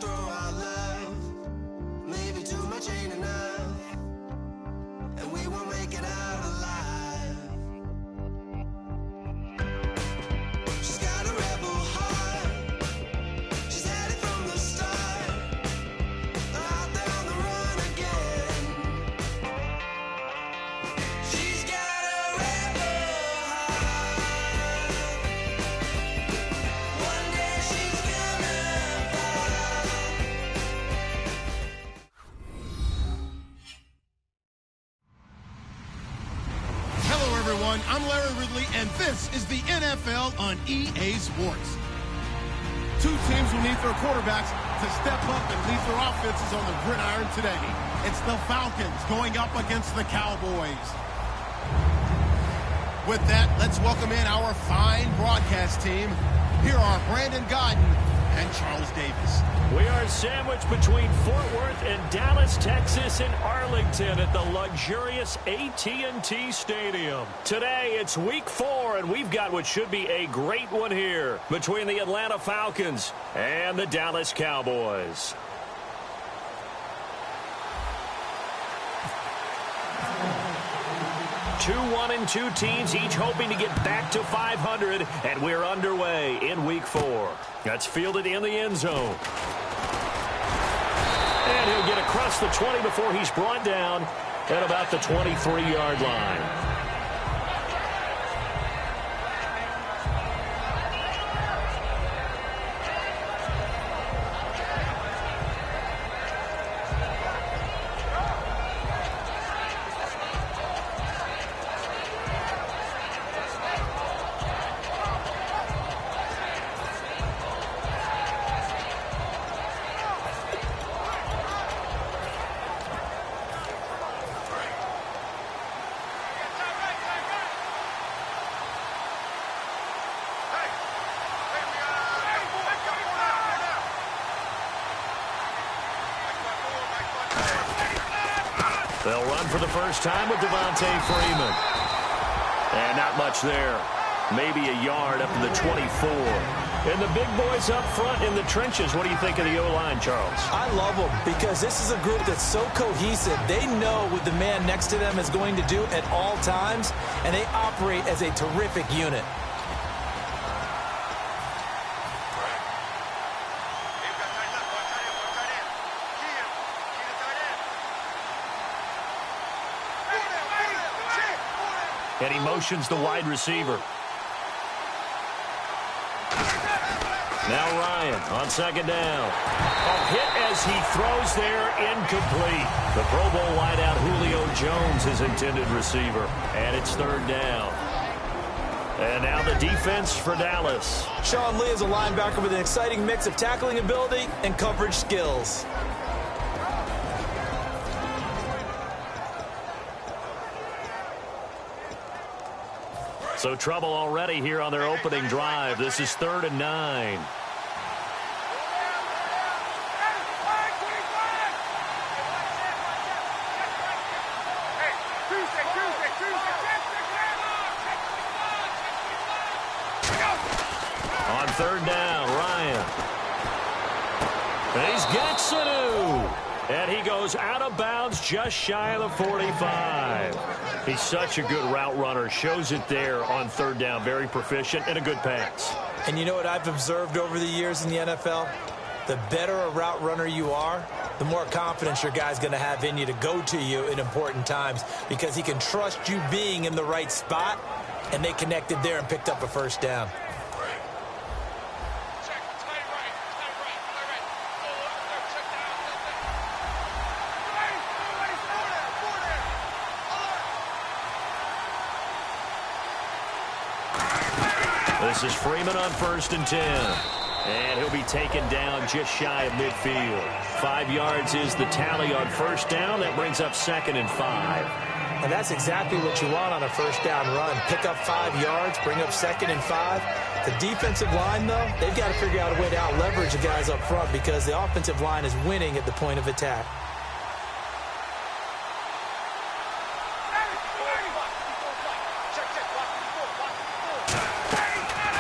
throw our love. Maybe too much ain't enough, and we won't make it out alive. She's got a rebel heart. She's had it from the start. Out there on the run again. She's got a rebel heart. One day she's gonna fall. Hello, everyone. I'm Larry Ridley, and this is the NFL on EA Sports. Two teams will need their quarterbacks to step up and lead their offenses on the gridiron today. It's the Falcons going up against the Cowboys. With that, let's welcome in our fine broadcast team. Here are Brandon Godden and Charles Davis. We are sandwiched between Fort Worth and Dallas, Texas, and Arlington at the luxurious AT&T Stadium. Today, it's week 4, and we've got what should be a great one here between the Atlanta Falcons and the Dallas Cowboys. Two 1-2 teams, each hoping to get back to 500, and we're underway in week 4. That's fielded in the end zone. And he'll get across the 20 before he's brought down at about the 23-yard line. They'll run for the first time with Devontae Freeman. And not much there. Maybe a yard up to the 24. And the big boys up front in the trenches. What do you think of the O-line, Charles? I love them because this is a group that's so cohesive. They know what the man next to them is going to do at all times, and they operate as a terrific unit. And he motions the wide receiver. Now Ryan on second down. A hit as he throws there, incomplete. The Pro Bowl wideout Julio Jones, his intended receiver. And it's third down. And now the defense for Dallas. Sean Lee is a linebacker with an exciting mix of tackling ability and coverage skills. So trouble already here on their opening drive. This is 3rd and 9. On 3rd down, Ryan. And he's got Sanu. And he goes out of bounds just shy of the 45. He's such a good route runner. Shows it there on 3rd down. Very proficient and a good pass. And you know what I've observed over the years in the NFL? The better a route runner you are, the more confidence your guy's going to have in you to go to you in important times because he can trust you being in the right spot, and they connected there and picked up a first down. This is Freeman on 1st and 10. And he'll be taken down just shy of midfield. 5 yards is the tally on 1st down. That brings up 2nd and 5. And that's exactly what you want on a 1st down run. Pick up 5 yards, bring up 2nd and 5. The defensive line, though, they've got to figure out a way to out-leverage the guys up front because the offensive line is winning at the point of attack.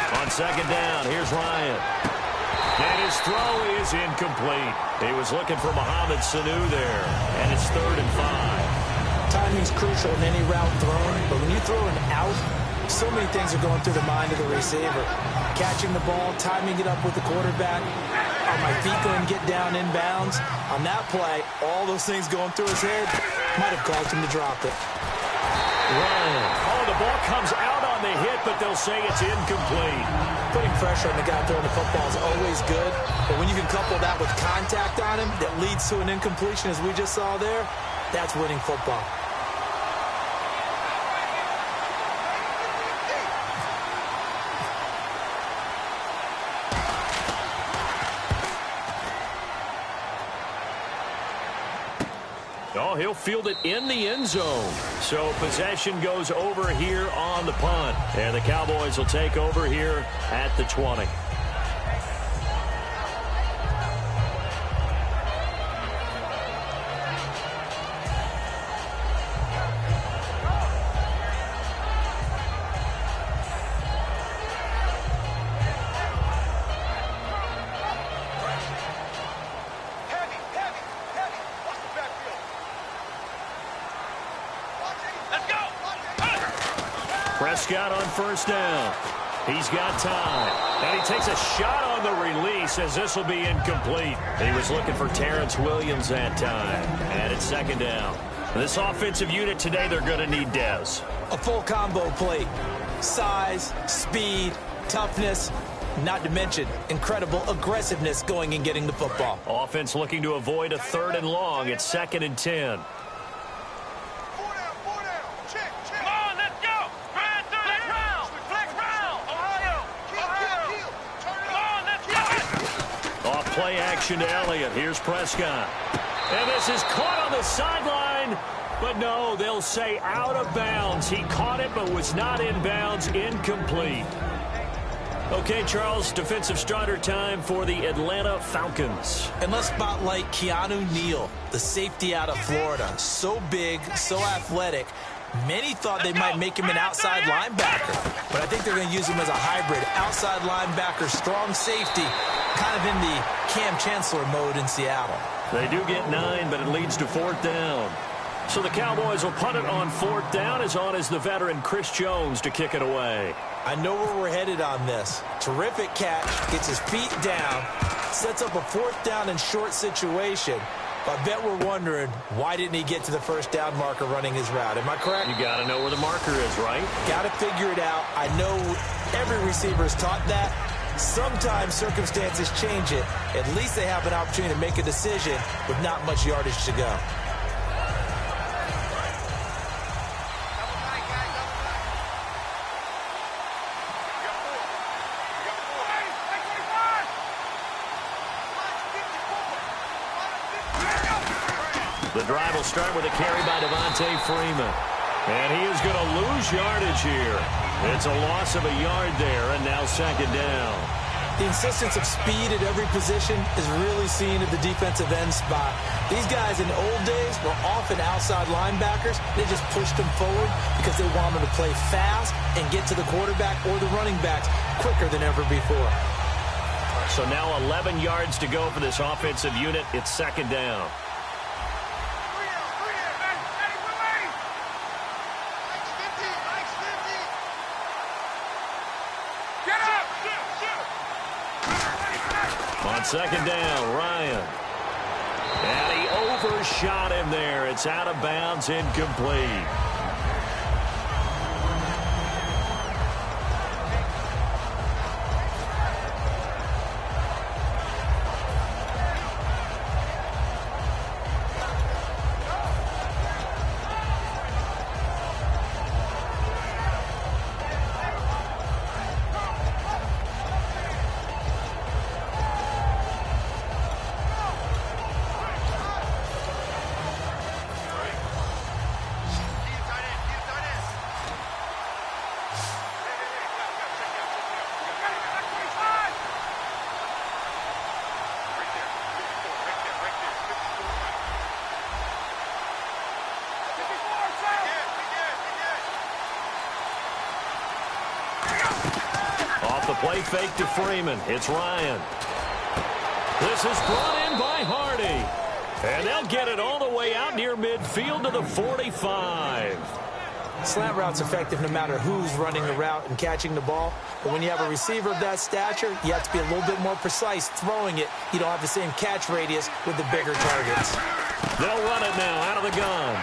On 2nd down, here's Ryan. And his throw is incomplete. He was looking for Mohamed Sanu there. And it's 3rd and 5. Timing's crucial in any route thrown, but when you throw an out, so many things are going through the mind of the receiver. Catching the ball, timing it up with the quarterback. Are my feet going to get down inbounds? On that play, all those things going through his head might have caused him to drop it. Ryan. Oh, the ball comes out on the hit, but they'll say it's incomplete. Putting pressure on the guy throwing the football is always good, but when you can couple that with contact on him that leads to an incompletion, as we just saw there, that's winning football. Oh, he'll field it in the end zone. So possession goes over here on the punt. And the Cowboys will take over here at the 20. Prescott on first down. He's got time. And he takes a shot on the release as this will be incomplete. He was looking for Terrence Williams that time. And it's 2nd down. This offensive unit today, they're going to need Dez. A full combo plate. Size, speed, toughness, not to mention incredible aggressiveness going and getting the football. Offense looking to avoid a 3rd and long. It's 2nd and 10. Play action to Elliott. Here's Prescott. And this is caught on the sideline. But no, they'll say out of bounds. He caught it but was not in bounds. Incomplete. Okay, Charles, defensive starter time for the Atlanta Falcons. And let's spotlight Keanu Neal, the safety out of Florida. So big, so athletic. Many thought they might make him an outside linebacker, but I think they're going to use him as a hybrid. Outside linebacker, strong safety, kind of in the Cam Chancellor mode in Seattle. They do get 9, but it leads to 4th down. So the Cowboys will punt it on 4th down. As on is the veteran Chris Jones to kick it away. I know where we're headed on this. Terrific catch, gets his feet down, sets up a 4th down and short situation. I bet we're wondering, why didn't he get to the first down marker running his route? Am I correct? You got to know where the marker is, right? Got to figure it out. I know every receiver is taught that. Sometimes circumstances change it. At least they have an opportunity to make a decision with not much yardage to go. The drive will start with a carry by Devontae Freeman. And he is going to lose yardage here. It's a loss of a yard there, and now 2nd down. The insistence of speed at every position is really seen at the defensive end spot. These guys in the old days were often outside linebackers. They just pushed them forward because they wanted to play fast and get to the quarterback or the running backs quicker than ever before. So now 11 yards to go for this offensive unit. It's 2nd down. On 2nd down, Ryan. And he overshot him there. It's out of bounds, incomplete. Play fake to Freeman. It's Ryan. This is brought in by Hardy. And they'll get it all the way out near midfield to the 45. Slant route's effective no matter who's running the route and catching the ball. But when you have a receiver of that stature, you have to be a little bit more precise throwing it. You don't have the same catch radius with the bigger targets. They'll run it now out of the gun.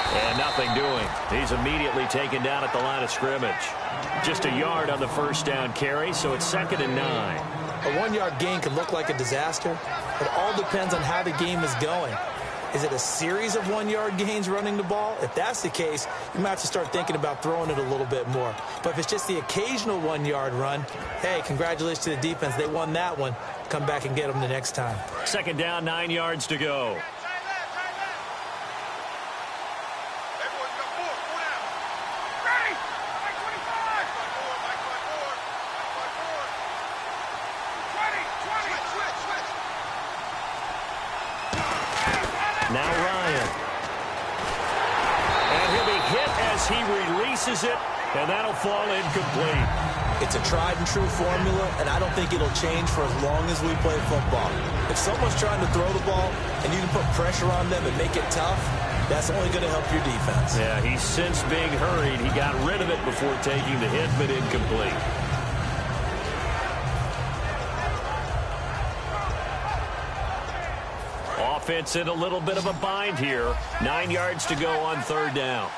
And nothing doing. He's immediately taken down at the line of scrimmage. Just a yard on the first down carry, so it's 2nd and 9. A 1-yard gain can look like a disaster. It all depends on how the game is going. Is it a series of 1-yard gains running the ball? If that's the case, you might have to start thinking about throwing it a little bit more. But if it's just the occasional 1-yard run, hey, congratulations to the defense. They won that one. Come back and get them the next time. 2nd down, 9 yards to go. Now Ryan. And he'll be hit as he releases it, and that'll fall incomplete. It's a tried-and-true formula, and I don't think it'll change for as long as we play football. If someone's trying to throw the ball and you can put pressure on them and make it tough, that's only going to help your defense. Yeah, he's since being hurried. He got rid of it before taking the hit, but incomplete. Offense in a little bit of a bind here. 9 yards to go on 3rd down.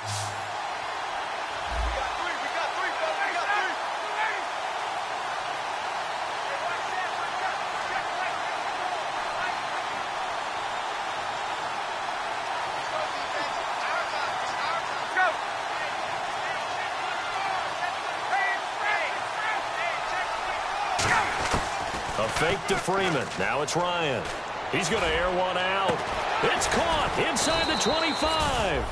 A fake to Freeman. Now it's Ryan. He's going to air one out. It's caught inside the 25.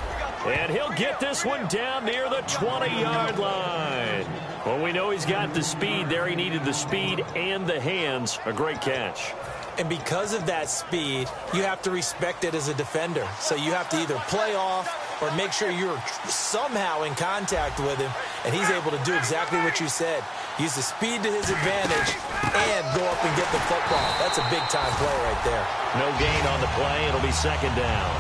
And he'll get this one down near the 20-yard line. Well, we know he's got the speed there. He needed the speed and the hands. A great catch. And because of that speed, you have to respect it as a defender. So you have to either play off or make sure you're somehow in contact with him. And he's able to do exactly what you said. Use the speed to his advantage and go up and get the football. That's a big-time play right there. No gain on the play. It'll be 2nd down.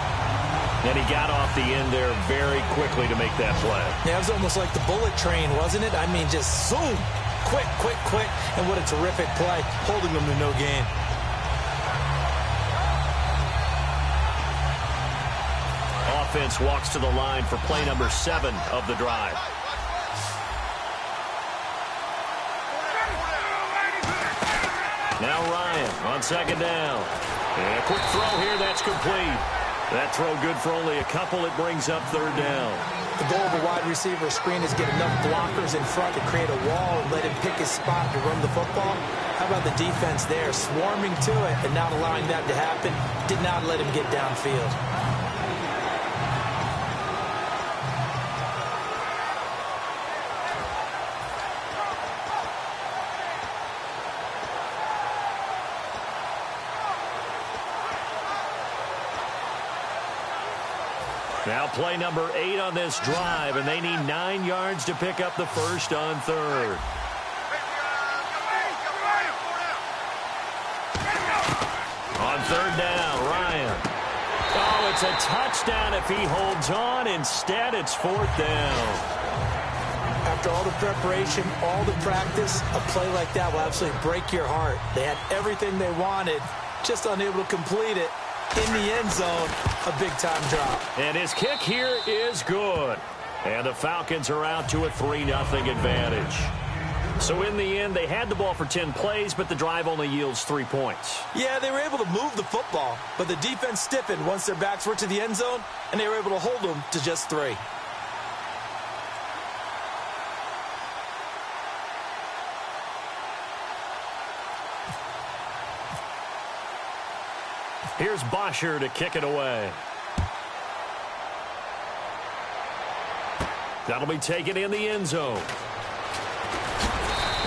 And he got off the end there very quickly to make that play. Yeah, it was almost like the bullet train, wasn't it? I mean, just zoom. Quick, quick, quick. And what a terrific play, holding them to no gain. Offense walks to the line for play number 7 of the drive. Now Ryan on 2nd down. And a quick throw here, that's complete. That throw good for only a couple. It brings up 3rd down. The goal of a wide receiver screen is get enough blockers in front to create a wall and let him pick his spot to run the football. How about the defense there, swarming to it and not allowing that to happen? Did not let him get downfield. Now play number 8 on this drive, and they need 9 yards to pick up the first on 3rd. On 3rd down, Ryan. Oh, it's a touchdown if he holds on. Instead, it's 4th down. After all the preparation, all the practice, a play like that will absolutely break your heart. They had everything they wanted, just unable to complete it. In the end zone, a big-time drop. And his kick here is good. And the Falcons are out to a 3-0 advantage. So in the end, they had the ball for 10 plays, but the drive only yields 3 points. Yeah, they were able to move the football, but the defense stiffened once their backs were to the end zone, and they were able to hold them to just 3. Here's Bosher to kick it away. That'll be taken in the end zone.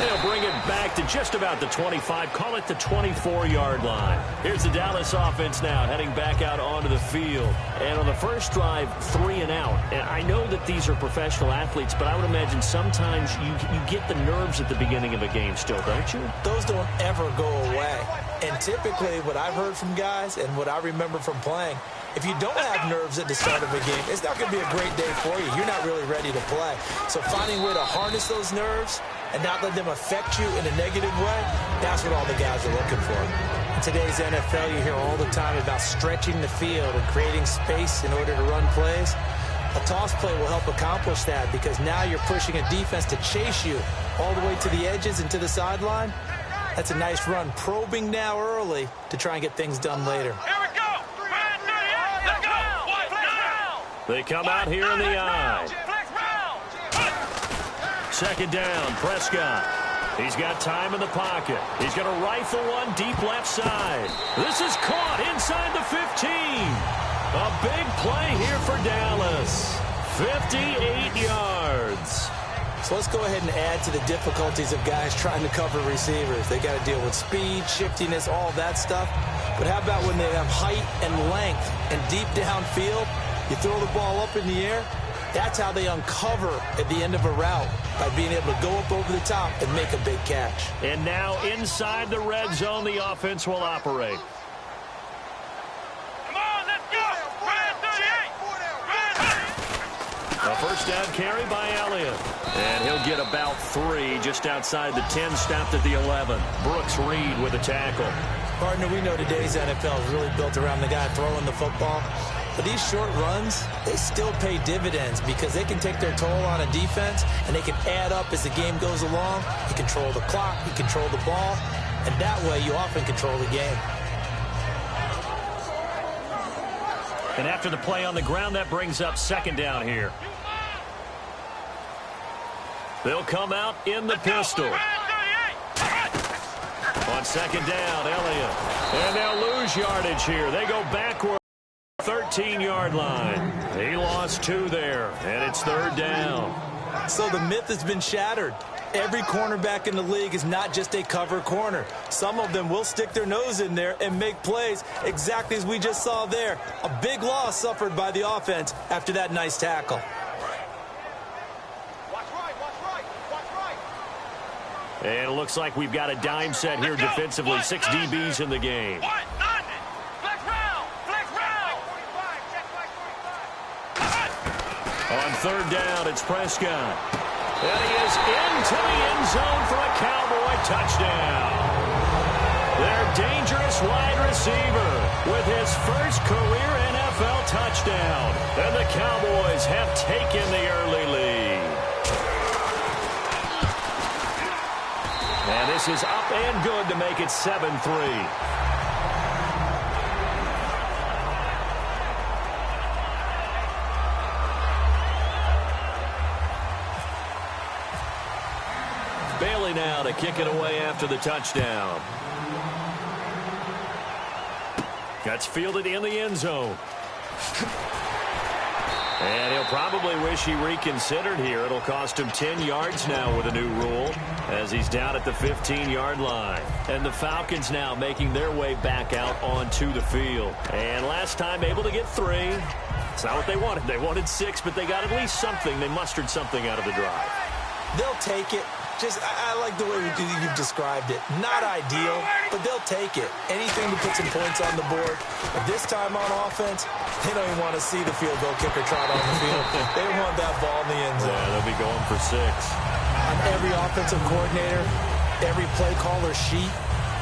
They'll bring it back to just about the 25, call it the 24-yard line. Here's the Dallas offense now heading back out onto the field. And on the first drive, 3 and out. And I know that these are professional athletes, but I would imagine sometimes you get the nerves at the beginning of a game still, don't you? Those don't ever go away. And typically what I've heard from guys and what I remember from playing, if you don't have nerves at the start of a game, it's not going to be a great day for you. You're not really ready to play. So finding a way to harness those nerves and not let them affect you in a negative way, that's what all the guys are looking for. In today's NFL, you hear all the time about stretching the field and creating space in order to run plays. A toss play will help accomplish that because now you're pushing a defense to chase you all the way to the edges and to the sideline. That's a nice run, probing now early to try and get things done later. They come out here in the eye. Second down, Prescott. He's got time in the pocket. He's going to rifle one deep left side. This is caught inside the 15. A big play here for Dallas. 58 yards. So let's go ahead and add to the difficulties of guys trying to cover receivers. They got to deal with speed, shiftiness, all that stuff. But how about when they have height and length and deep downfield? You throw the ball up in the air. That's how they uncover at the end of a route, by being able to go up over the top and make a big catch. And now inside the red zone, the offense will operate. Come on, let's go! Red 38! A first down carry by Elliott. And he'll get about 3 just outside the 10, stopped at the 11. Brooks Reed with a tackle. Partner, we know today's NFL is really built around the guy throwing the football. But these short runs, they still pay dividends because they can take their toll on a defense and they can add up as the game goes along. You control the clock, you control the ball, and that way you often control the game. And after the play on the ground, that brings up second down here. They'll come out in the pistol. On second down, Elliott. And they'll lose yardage here. They go backward. 13-yard line. He lost 2 there, and it's third down. So the myth has been shattered. Every cornerback in the league is not just a cover corner. Some of them will stick their nose in there and make plays exactly as we just saw there. A big loss suffered by the offense after that nice tackle. Watch right, watch right, watch right. And it looks like we've got a dime set here defensively. 6 DBs in the game. On third down, it's Prescott. And he is into the end zone for a Cowboy touchdown. Their dangerous wide receiver with his first career NFL touchdown. And the Cowboys have taken the early lead. And this is up and good to make it 7-3. Bailey now to kick it away after the touchdown. That's fielded in the end zone. And he'll probably wish he reconsidered here. It'll cost him 10 yards now with a new rule as he's down at the 15-yard line. And the Falcons now making their way back out onto the field. And last time able to get 3. It's not what they wanted. They wanted 6, but they got at least something. They mustered something out of the drive. They'll take it. I like the way you've described it. Not ideal, but they'll take it. Anything to put some points on the board. But this time on offense, they don't even want to see the field goal kicker trot on the field. They want that ball in the end zone. Yeah, they'll be going for 6. On every offensive coordinator, every play caller sheet,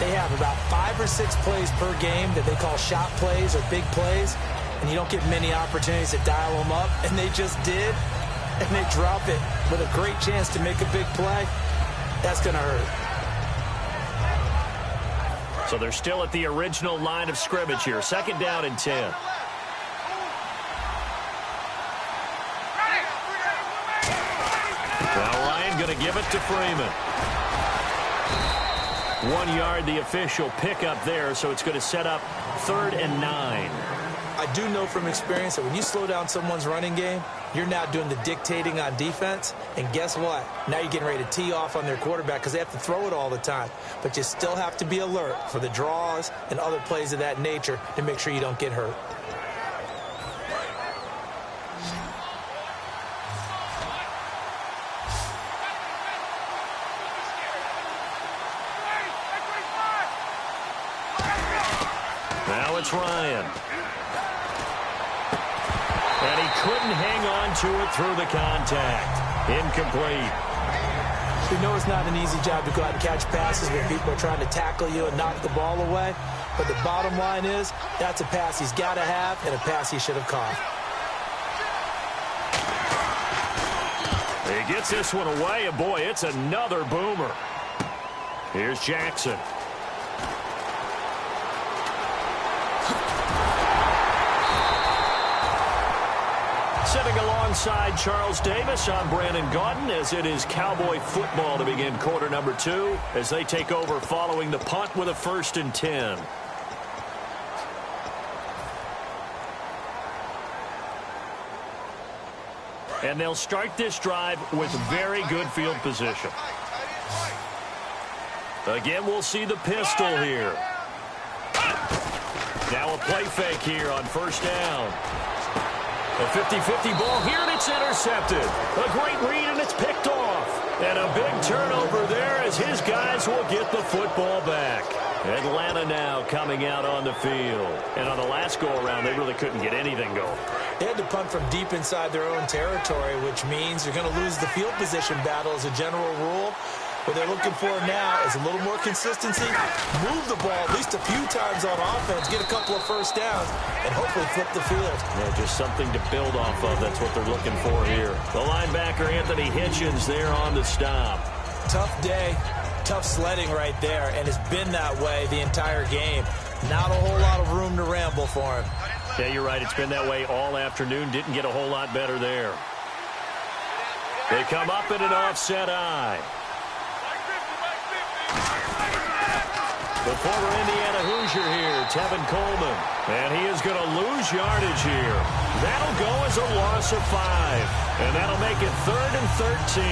they have about 5 or 6 plays per game that they call shot plays or big plays. And you don't get many opportunities to dial them up. And they just did. And they drop it with a great chance to make a big play. That's going to hurt. So they're still at the original line of scrimmage here. Second down and 10. Now Ryan going to give it to Freeman. 1 yard, the official pickup there, so it's going to set up 3rd and 9. I do know from experience that when you slow down someone's running game, you're now doing the dictating on defense. And guess what? Now you're getting ready to tee off on their quarterback because they have to throw it all the time. But you still have to be alert for the draws and other plays of that nature to make sure you don't get hurt. Now it's Ryan. And he couldn't hang on to it through the contact. Incomplete. We know it's not an easy job to go out and catch passes when people are trying to tackle you and knock the ball away. But the bottom line is, that's a pass he's got to have and a pass he should have caught. He gets this one away, and boy, it's another boomer. Here's Jackson. Sitting alongside Charles Davis, I'm Brandon Gaudin, as it is Cowboy football to begin quarter number 2 as they take over following the punt with a 1st and 10. And they'll start this drive with very good field position. Again, we'll see the pistol here. Now a play fake here on 1st down. A 50-50 ball here, and it's intercepted. A great read, and it's picked off. And a big turnover there as his guys will get the football back. Atlanta now coming out on the field. And on the last go-around, they really couldn't get anything going. They had to punt from deep inside their own territory, which means you're going to lose the field position battle as a general rule. What they're looking for now is a little more consistency, move the ball at least a few times on offense, get a couple of 1st downs, and hopefully flip the field. Yeah, just something to build off of. That's what they're looking for here. The linebacker, Anthony Hitchens, there on the stop. Tough day, tough sledding right there, and it's been that way the entire game. Not a whole lot of room to ramble for him. Yeah, you're right. It's been that way all afternoon. Didn't get a whole lot better there. They come up in an offset eye. The former Indiana Hoosier here, Tevin Coleman. And he is going to lose yardage here. That'll go as a loss of 5. And that'll make it 3rd and 13.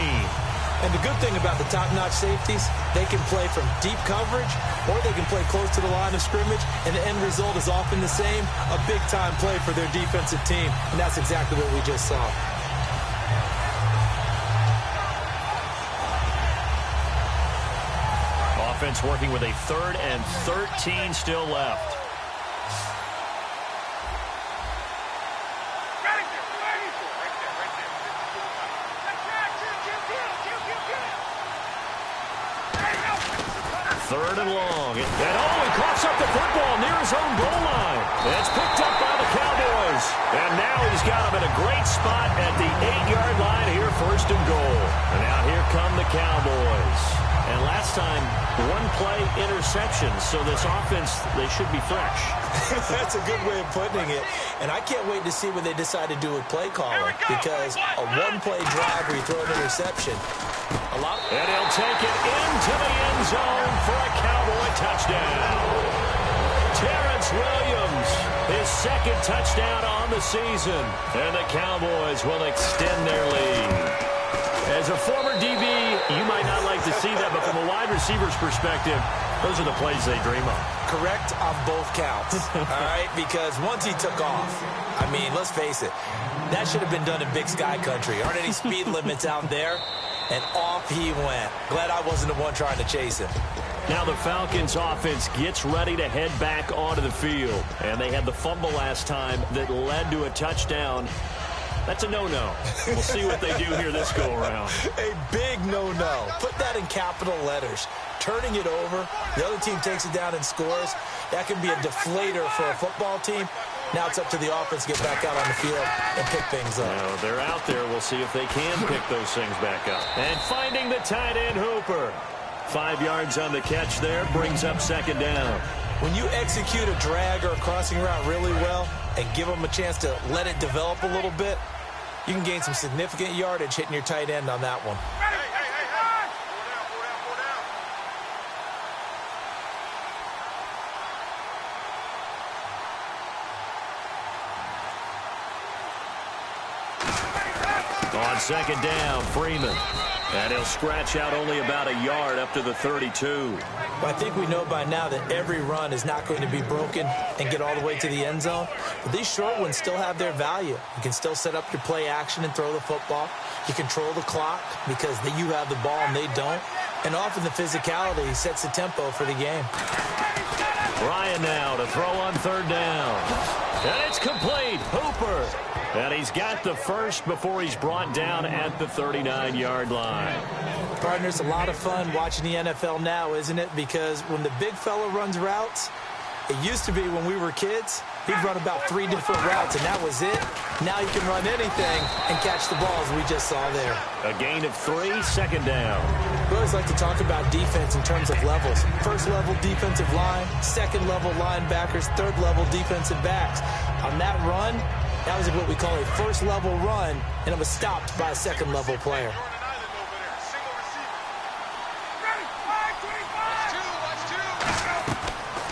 And the good thing about the top-notch safeties, they can play from deep coverage or they can play close to the line of scrimmage, and the end result is often the same, a big-time play for their defensive team. And that's exactly what we just saw. Offense working with a 3rd and 13 still left. Third and long. And he coughs up the football near his own goal line. It's picked up by the Cowboys. And now he's got him in a great spot at the 8-yard line here, 1st and goal. And now here come the Cowboys. And last time, 1-play interception. So this offense, they should be fresh. That's a good way of putting it. And I can't wait to see what they decide to do with play calling, because a 1-play drive where you throw an interception, and he'll take it into the end zone for a Cowboy touchdown. Terrence Williams, his 2nd touchdown on the season. And the Cowboys will extend their lead. As a former DB, you might not like to see that, but from a wide receiver's perspective, those are the plays they dream of. Correct on both counts, all right? Because once he took off, I mean, let's face it, that should have been done in Big Sky country. Aren't any speed limits out there? And off he went. Glad I wasn't the one trying to chase him. Now the Falcons offense gets ready to head back onto the field. And they had the fumble last time that led to a touchdown. That's a no-no. We'll see what they do here this go-around. A big no-no. Put that in capital letters. Turning it over, the other team takes it down and scores. That can be a deflator for a football team. Now it's up to the offense to get back out on the field and pick things up. Now they're out there. We'll see if they can pick those things back up. And finding the tight end Hooper. 5 yards on the catch there, brings up 2nd down. When you execute a drag or a crossing route really well and give them a chance to let it develop a little bit, you can gain some significant yardage hitting your tight end on that one. On second down, Freeman. And he'll scratch out only about a yard up to the 32. Well, I think we know by now that every run is not going to be broken and get all the way to the end zone. But these short ones still have their value. You can still set up your play action and throw the football. You control the clock because you have the ball and they don't. And often the physicality sets the tempo for the game. Ryan now to throw on third down. And it's complete. Hooper. And he's got the first before he's brought down at the 39-yard line. Partners, a lot of fun watching the NFL now, isn't it? Because when the big fella runs routes, it used to be when we were kids, he'd run about 3 different routes, and that was it. Now he can run anything and catch the ball, as we just saw there. A gain of 3, second down. We always like to talk about defense in terms of levels. First-level defensive line, second-level linebackers, third-level defensive backs. On that run, that was what we call a first-level run, and it was stopped by a second-level player.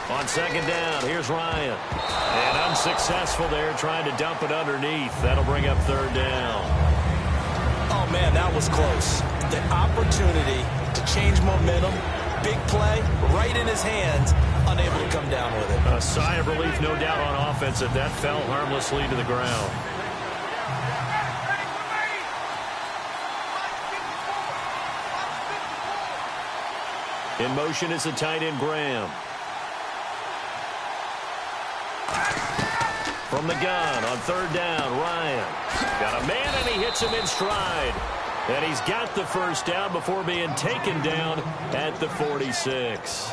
On second down, here's Ryan. And unsuccessful there, trying to dump it underneath. That'll bring up third down. Oh, man, that was close. The opportunity to change momentum, big play, right in his hands, unable to come down with it. A sigh of relief, no doubt, on offense, that that fell harmlessly to the ground. In motion is the tight end, Graham. From the gun on third down, Ryan. Got a man, and he hits him in stride. And he's got the first down before being taken down at the 46.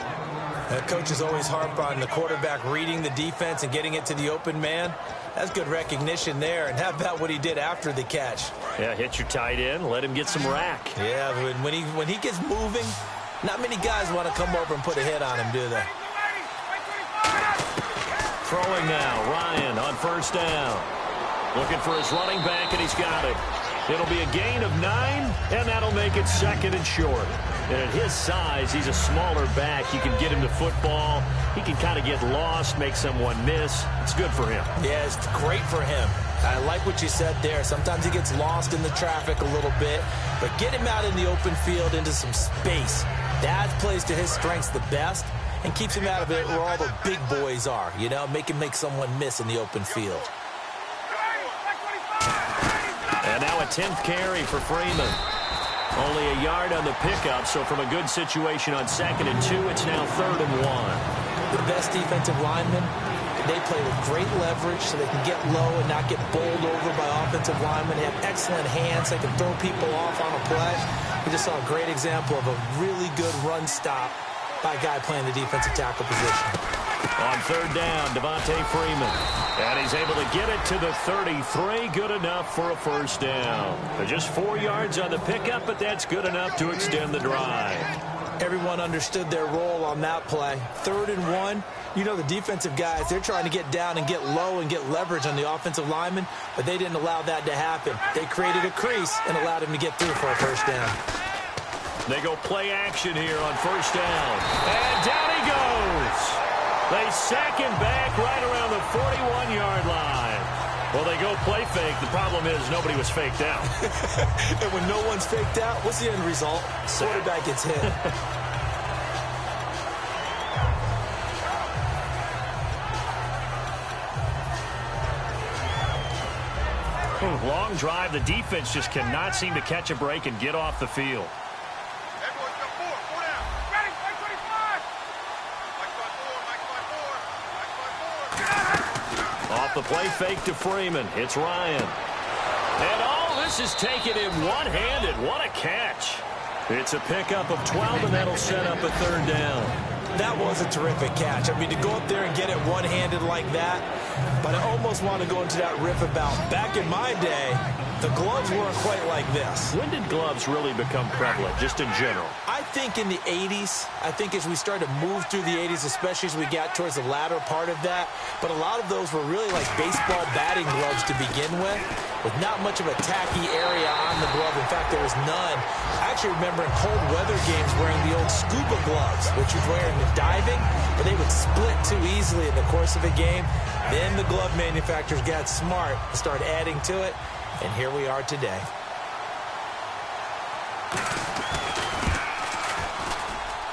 Coaches always harp on the quarterback reading the defense and getting it to the open man. That's good recognition there. And how about what he did after the catch? Yeah, hit your tight end, let him get some rack. Yeah, when he gets moving, not many guys want to come over and put a hit on him, do they? Throwing now, Ryan on first down. Looking for his running back, and he's got it. It'll be a gain of 9, and that'll make it second and short. And at his size, he's a smaller back. You can get him to football. He can kind of get lost, make someone miss. It's good for him. Yeah, it's great for him. I like what you said there. Sometimes he gets lost in the traffic a little bit, but get him out in the open field into some space. That plays to his strengths the best and keeps him out of it where all the big boys are, you know, make him make someone miss in the open field. And now a 10th carry for Freeman. Only a yard on the pickup, so from a good situation on 2nd and 2, it's now 3rd and 1. The best defensive linemen, they play with great leverage so they can get low and not get bowled over by offensive linemen. They have excellent hands. They can throw people off on a play. We just saw a great example of a really good run stop by a guy playing the defensive tackle position. On third down, Devontae Freeman. And he's able to get it to the 33. Good enough for a first down. Just 4 yards on the pickup, but that's good enough to extend the drive. Everyone understood their role on that play. 3rd and 1. You know, the defensive guys, they're trying to get down and get low and get leverage on the offensive lineman, but they didn't allow that to happen. They created a crease and allowed him to get through for a first down. They go play action here on first down. And down he goes. They sack him back right around the 41-yard line. Well, they go play fake. The problem is nobody was faked out. And when no one's faked out, what's the end result? Quarterback gets hit. Long drive. The defense just cannot seem to catch a break and get off the field. Everyone come forward. 4 down. Ready, 25. Mike 5-4. Off the play fake to Freeman. It's Ryan. And all this is taken in one-handed. What a catch. It's a pickup of 12, and that'll set up a 3rd down. That was a terrific catch. I mean, to go up there and get it one-handed like that, but I almost want to go into that riff about back in my day, the gloves weren't quite like this. When did gloves really become prevalent, just in general? I think in the 80s. I think as we started to move through the 80s, especially as we got towards the latter part of that. But a lot of those were really like baseball batting gloves to begin with not much of a tacky area on the glove. In fact, there was none. I actually remember in cold weather games wearing the old scuba gloves, which you'd wear in the diving, but they would split too easily in the course of a game. Then the glove manufacturers got smart and started adding to it, and here we are today.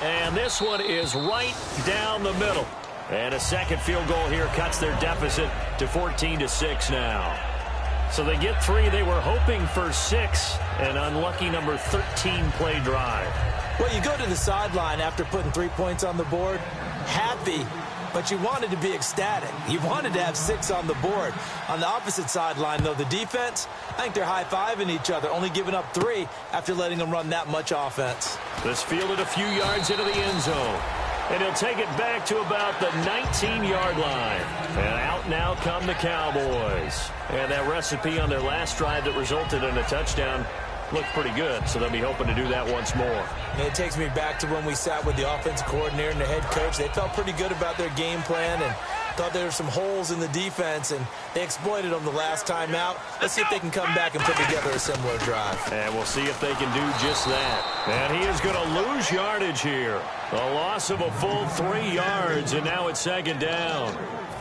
And this one is right down the middle. And a second field goal here cuts their deficit to 14-6 now. So they get 3. They were hoping for 6. An unlucky number 13 play drive. Well, you go to the sideline after putting 3 points on the board, happy, but you wanted to be ecstatic. You wanted to have 6 on the board. On the opposite sideline, though, the defense, I think they're high-fiving each other, only giving up 3 after letting them run that much offense. This fielded a few yards into the end zone. And he'll take it back to about the 19-yard line. And out now come the Cowboys. And that recipe on their last drive that resulted in a touchdown looked pretty good, so they'll be hoping to do that once more. And it takes me back to when we sat with the offensive coordinator and the head coach. They felt pretty good about their game plan and thought there were some holes in the defense, and they exploited them the last time out. Let's see if they can come back and put together a similar drive. And we'll see if they can do just that. And he is going to lose yardage here. A loss of a full 3 yards, and now it's second down.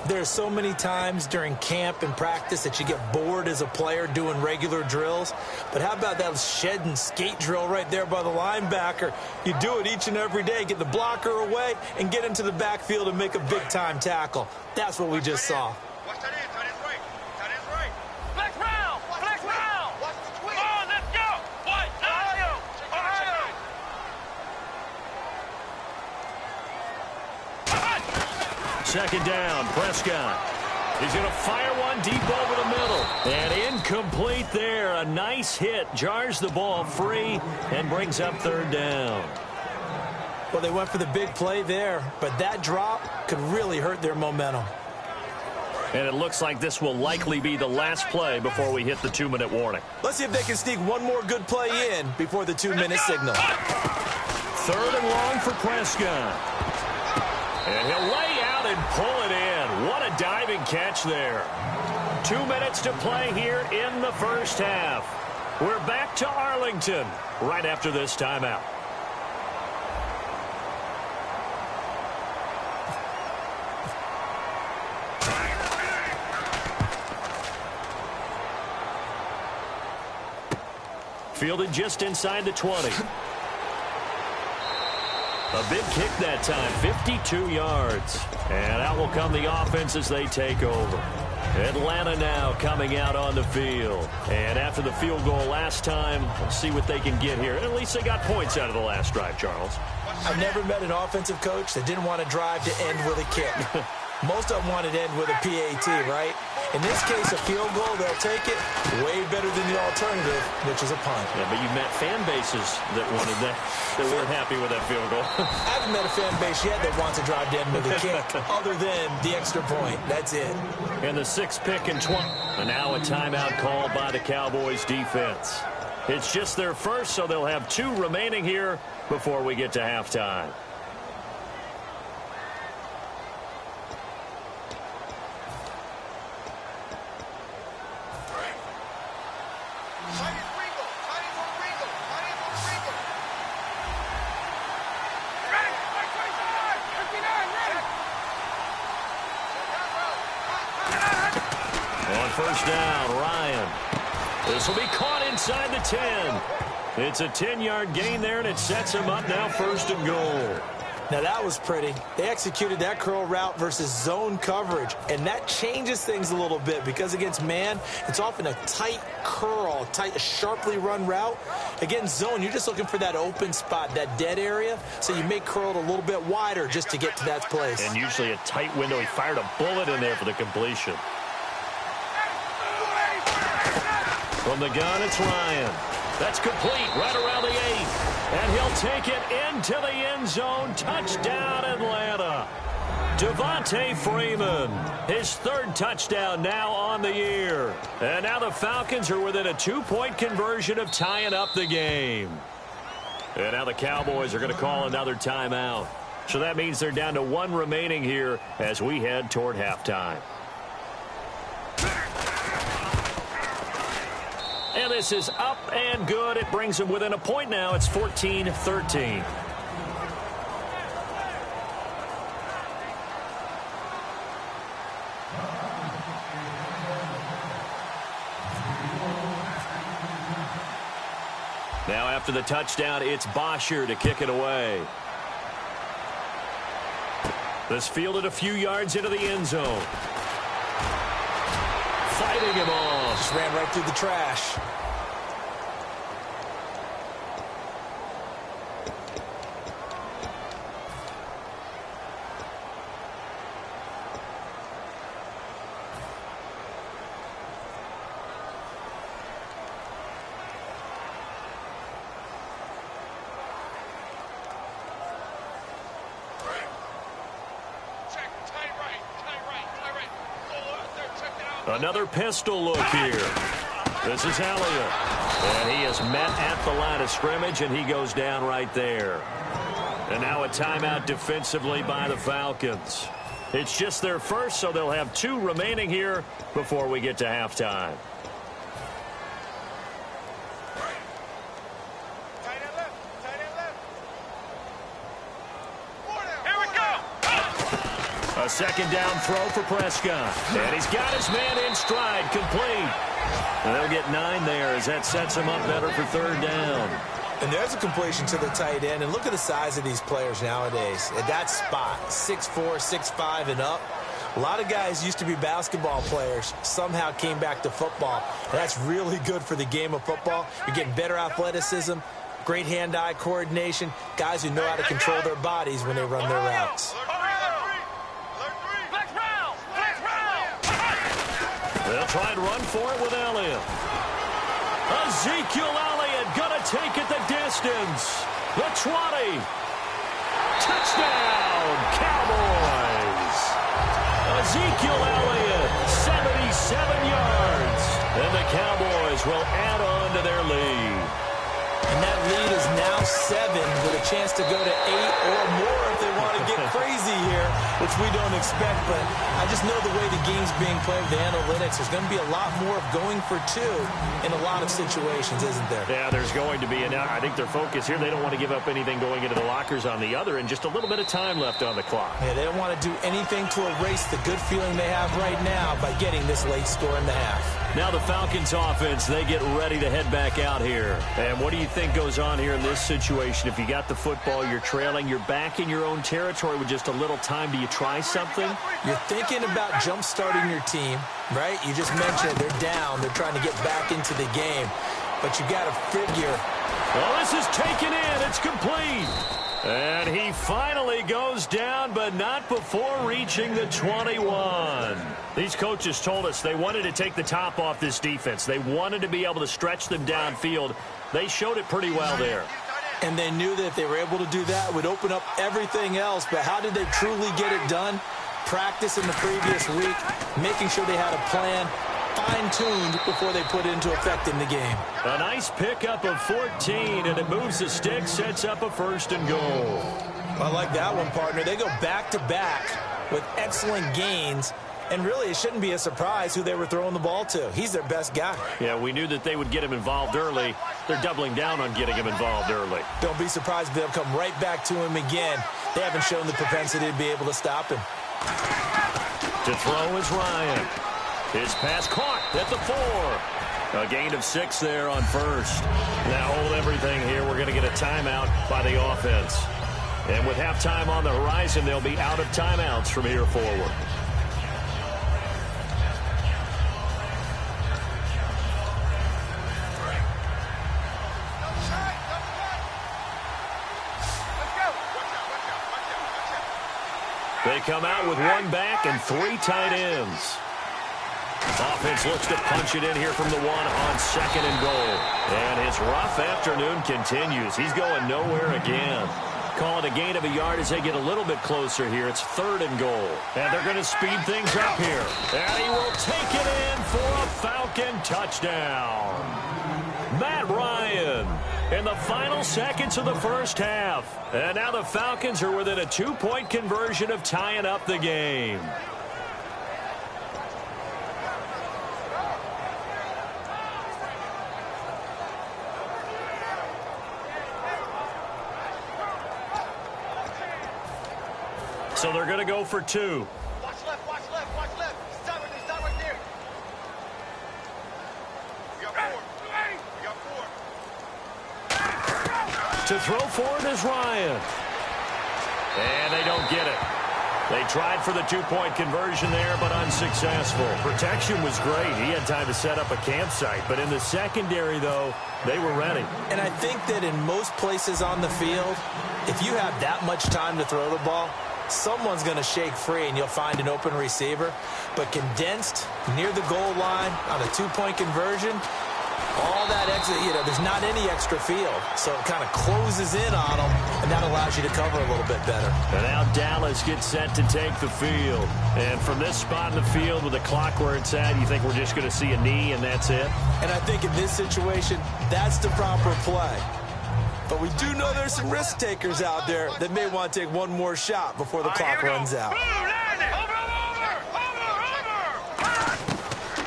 There are so many times during camp and practice that you get bored as a player doing regular drills. But how about that shed and skate drill right there by the linebacker? You do it each and every day. Get the blocker away and get into the backfield and make a big-time tackle. That's what we just saw. Watch that in. Tight end's right. Tight end's right. Flex round. Flex round. Watch the twist. Come on, let's go. White. Ohio. Ohio. Second down, Prescott. He's going to fire one deep over the middle. And incomplete there. A nice hit. Jars the ball free and brings up third down. Well, they went for the big play there, but that drop could really hurt their momentum. And it looks like this will likely be the last play before we hit the 2-minute warning. Let's see if they can sneak one more good play in before the 2-minute signal. Third and long for Prescott. And he'll lay out and pull it in. What a diving catch there. 2 minutes to play here in the first half. We're back to Arlington right after this timeout. Fielded just inside the 20. A big kick that time, 52 yards. And out will come the offense as they take over. Atlanta now coming out on the field. And after the field goal last time, we'll see what they can get here. At least they got points out of the last drive, Charles. I've never met an offensive coach that didn't want to drive to end with a kick. Most of them wanted to end with a PAT, right? In this case, a field goal, they'll take it way better than the alternative, which is a punt. Yeah, but you've met fan bases that wanted that weren't happy with that field goal. I haven't met a fan base yet that wants to drive to end with a kick, other than the extra point. That's it. And the 6th pick and 20. And now a timeout called by the Cowboys defense. It's just their first, so they'll have 2 remaining here before we get to halftime. First down, Ryan. This will be caught inside the 10. It's a 10-yard gain there, and it sets him up now 1st and goal. Now, that was pretty. They executed that curl route versus zone coverage, and that changes things a little bit because against man, it's often a tight curl, tight, sharply run route. Against zone, you're just looking for that open spot, that dead area, so you make curl a little bit wider just to get to that place. And usually a tight window. He fired a bullet in there for the completion. From the gun, it's Ryan. That's complete right around the 8. And he'll take it into the end zone. Touchdown, Atlanta. Devontae Freeman, his 3rd touchdown now on the year. And now the Falcons are within a 2-point conversion of tying up the game. And now the Cowboys are going to call another timeout. So that means they're down to 1 remaining here as we head toward halftime. And this is up and good. It brings them within a point now. It's 14-13. Now after the touchdown, it's Bosher to kick it away. This fielded a few yards into the end zone. Fighting him off. Just ran right through the trash. Another pistol look here. This is Elliott. And he is met at the line of scrimmage, and he goes down right there. And now a timeout defensively by the Falcons. It's just their first, so they'll have 2 remaining here before we get to halftime. A second down throw for Prescott. And he's got his man in stride, complete. And they'll get 9 there as that sets him up better for 3rd down. And there's a completion to the tight end. And look at the size of these players nowadays. At that spot, 6'4", 6'5", and up. A lot of guys used to be basketball players, somehow came back to football. And that's really good for the game of football. You're getting better athleticism, great hand-eye coordination, guys who know how to control their bodies when they run their routes. They'll try and run for it with Elliott. Ezekiel Elliott going to take it the distance. The 20. Touchdown, Cowboys. Ezekiel Elliott, 77 yards. And the Cowboys will add on to their lead. And that lead is now 7 with a chance to go to 8 or more if they want to get crazy here, which we don't expect. But I just know the way the game's being played with the analytics, there's going to be a lot more of going for 2 in a lot of situations, isn't there? Yeah, there's going to be. And I think their focus here, they don't want to give up anything going into the lockers on the other, and just a little bit of time left on the clock. Yeah, they don't want to do anything to erase the good feeling they have right now by getting this late score in the half. Now the Falcons offense, they get ready to head back out here. And what do you think goes on here in this situation? If you got the football, you're trailing, you're back in your own territory with just a little time. Do you try something? You're thinking about jump-starting your team, right? You just mentioned they're down. They're trying to get back into the game. But you got to figure. Well, this is taken in. It's complete. And he finally goes down, but not before reaching the 21. These coaches told us they wanted to take the top off this defense. They wanted to be able to stretch them downfield. They showed it pretty well there. And they knew that if they were able to do that, it would open up everything else. But how did they truly get it done? Practice in the previous week, making sure they had a plan, fine-tuned before they put it into effect in the game. A nice pickup of 14, and it moves the stick, sets up a 1st and goal. I like that one, partner. They go back-to-back with excellent gains. And really, it shouldn't be a surprise who they were throwing the ball to. He's their best guy. Yeah, we knew that they would get him involved early. They're doubling down on getting him involved early. Don't be surprised if they'll come right back to him again. They haven't shown the propensity to be able to stop him. To throw is Ryan. His pass caught at the 4. A gain of 6 there on 1st. Now hold everything here. We're going to get a timeout by the offense. And with halftime on the horizon, they'll be out of timeouts from here forward. They come out with 1 back and 3 tight ends. Offense looks to punch it in here from the 1 on 2nd and goal. And his rough afternoon continues. He's going nowhere again. Call it a gain of a yard as they get a little bit closer here. It's 3rd and goal. And they're going to speed things up here. And he will take it in for a Falcon touchdown. Matt Ryan in the final seconds of the first half. And now the Falcons are within a 2-point conversion of tying up the game. So they're going to go for 2. Watch left, watch left, watch left. Stop right there. You got 4. You got 4. To throw for it is Ryan. And they don't get it. They tried for the two-point conversion there, but unsuccessful. Protection was great. He had time to set up a campsite. But in the secondary, though, they were ready. And I think that in most places on the field, if you have that much time to throw the ball, someone's going to shake free and you'll find an open receiver. But condensed near the goal line on a two-point conversion, all that extra, there's not any extra field. So it kind of closes in on them, and that allows you to cover a little bit better. And now Dallas gets set to take the field. And from this spot in the field with the clock where it's at, you think we're just going to see a knee and that's it? And I think in this situation, that's the proper play. But we do know there's some risk takers out there that may want to take one more shot before the clock runs out.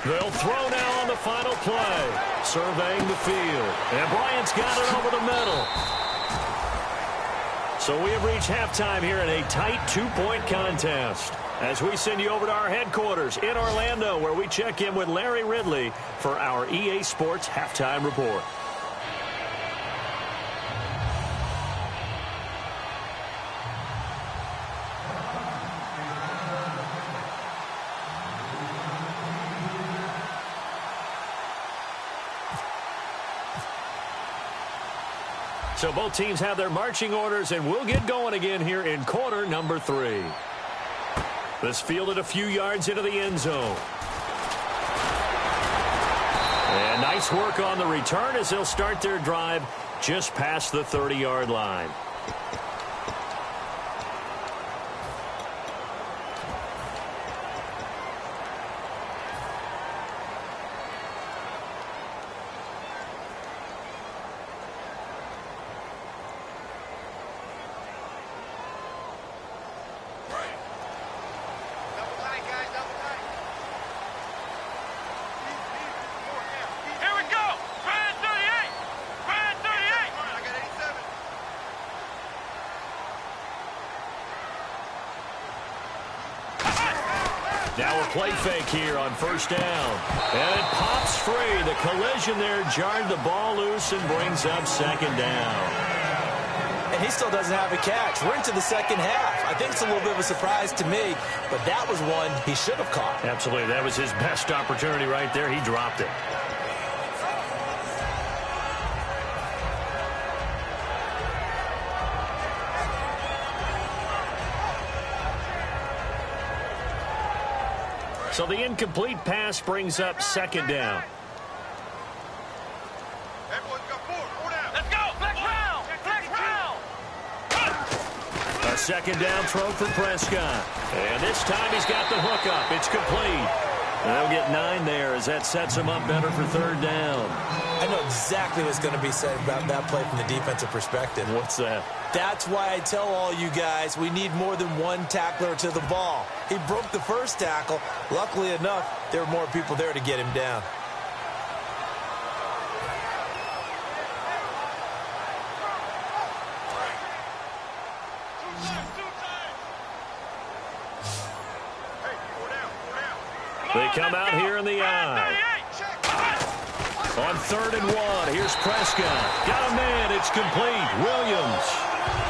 They'll throw now on the final play. Surveying the field. And Bryant's got it over the middle. So we have reached halftime here in a tight two-point contest. As we send you over to our headquarters in Orlando, where we check in with Larry Ridley for our EA Sports Halftime Report. So both teams have their marching orders, and we'll get going again here in quarter number 3. This fielded a few yards into the end zone. And nice work on the return as they'll start their drive just past the 30-yard line. Now a play fake here on first down. And it pops free. The collision there jarred the ball loose and brings up second down. And he still doesn't have a catch. We're into the second half. I think it's a little bit of a surprise to me, but that was one he should have caught. Absolutely. That was his best opportunity right there. He dropped it. So the incomplete pass brings up second down. Let's go! Flex round! Flex round! A second down throw for Prescott. And this time he's got the hook up. It's complete. And they'll get 9 there as that sets him up better for third down. I know exactly what's going to be said about that play from the defensive perspective. What's that? That's why I tell all you guys we need more than one tackler to the ball. He broke the first tackle. Luckily enough, there were more people there to get him down. They come out here in the eye. On 3rd and 1, here's Prescott. Got a man, it's complete. Williams.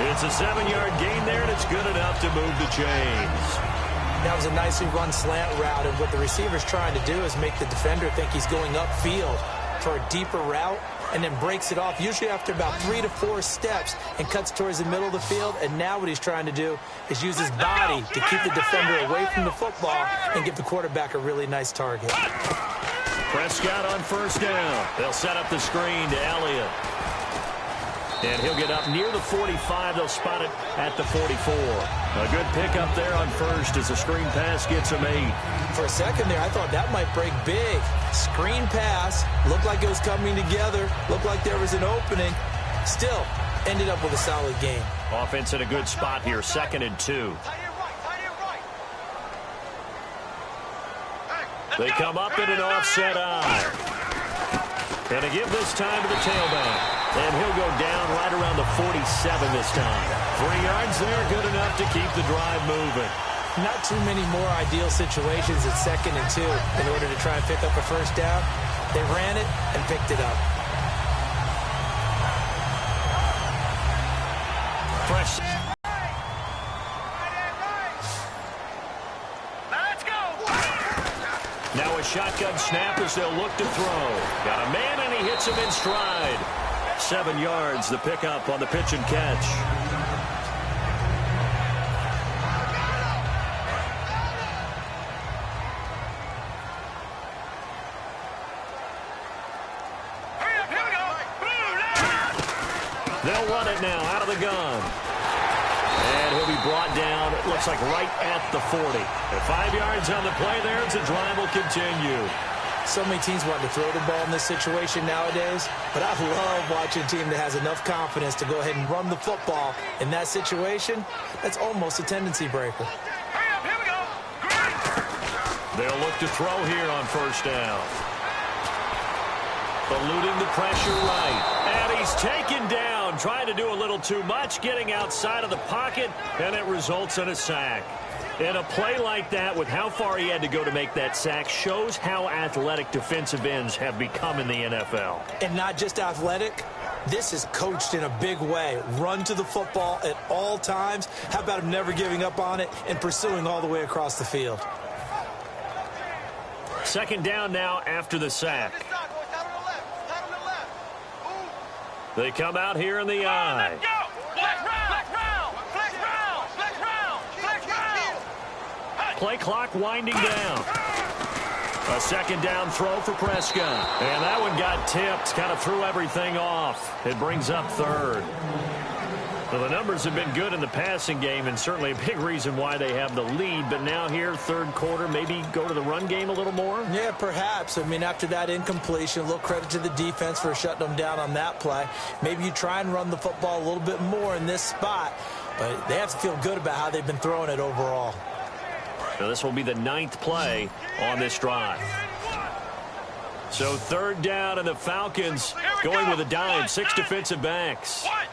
It's a 7-yard gain there, and it's good enough to move the chains. That was a nicely run slant route, and what the receiver's trying to do is make the defender think he's going upfield for a deeper route, and then breaks it off, usually after about 3 to 4 steps, and cuts towards the middle of the field. And now what he's trying to do is use his body to keep the defender away from the football and give the quarterback a really nice target. Prescott on first down. They'll set up the screen to Elliott. And he'll get up near the 45. They'll spot it at the 44. A good pickup there on first as the screen pass gets him 8. For a second there, I thought that might break big. Screen pass. Looked like it was coming together. Looked like there was an opening. Still, ended up with a solid game. Offense in a good spot here. 2nd and 2. They come up in an offset eye. And they give this time to the tailback. And he'll go down right around the 47 this time. 3 yards there, good enough to keep the drive moving. Not too many more ideal situations at 2nd and 2 in order to try and pick up a first down. They ran it and picked it up. Fresh. Let's go. Now a shotgun snap as they'll look to throw. Got a man, and he hits him in stride. 7 yards, the pickup on the pitch and catch. They'll run it now out of the gun. And he'll be brought down, it looks like right at the 40. At 5 yards on the play there, the drive will continue. So many teams want to throw the ball in this situation nowadays, but I love watching a team that has enough confidence to go ahead and run the football in that situation. That's almost a tendency breaker. Here we go. They'll look to throw here on first down. Eluding the pressure right. And he's taken down, trying to do a little too much, getting outside of the pocket, and it results in a sack. And a play like that, with how far he had to go to make that sack, shows how athletic defensive ends have become in the NFL. And not just athletic, this is coached in a big way. Run to the football at all times. How about him never giving up on it and pursuing all the way across the field? Second down now after the sack. This side, boys. Out on the left. Out on the left. Ooh. They come out here in the eye. Let's go. Flex round. Flex round. Flex round. Flex round. Play clock winding down. A second down throw for Prescott. And that one got tipped, kind of threw everything off. It brings up third. Well, the numbers have been good in the passing game, and certainly a big reason why they have the lead. But now here, third quarter, maybe go to the run game a little more? Yeah, perhaps. I mean, after that incompletion, a little credit to the defense for shutting them down on that play. Maybe you try and run the football a little bit more in this spot, but they have to feel good about how they've been throwing it overall. So this will be the 9th play on this drive. So third down, and the Falcons going with a dime, 6 defensive backs. What?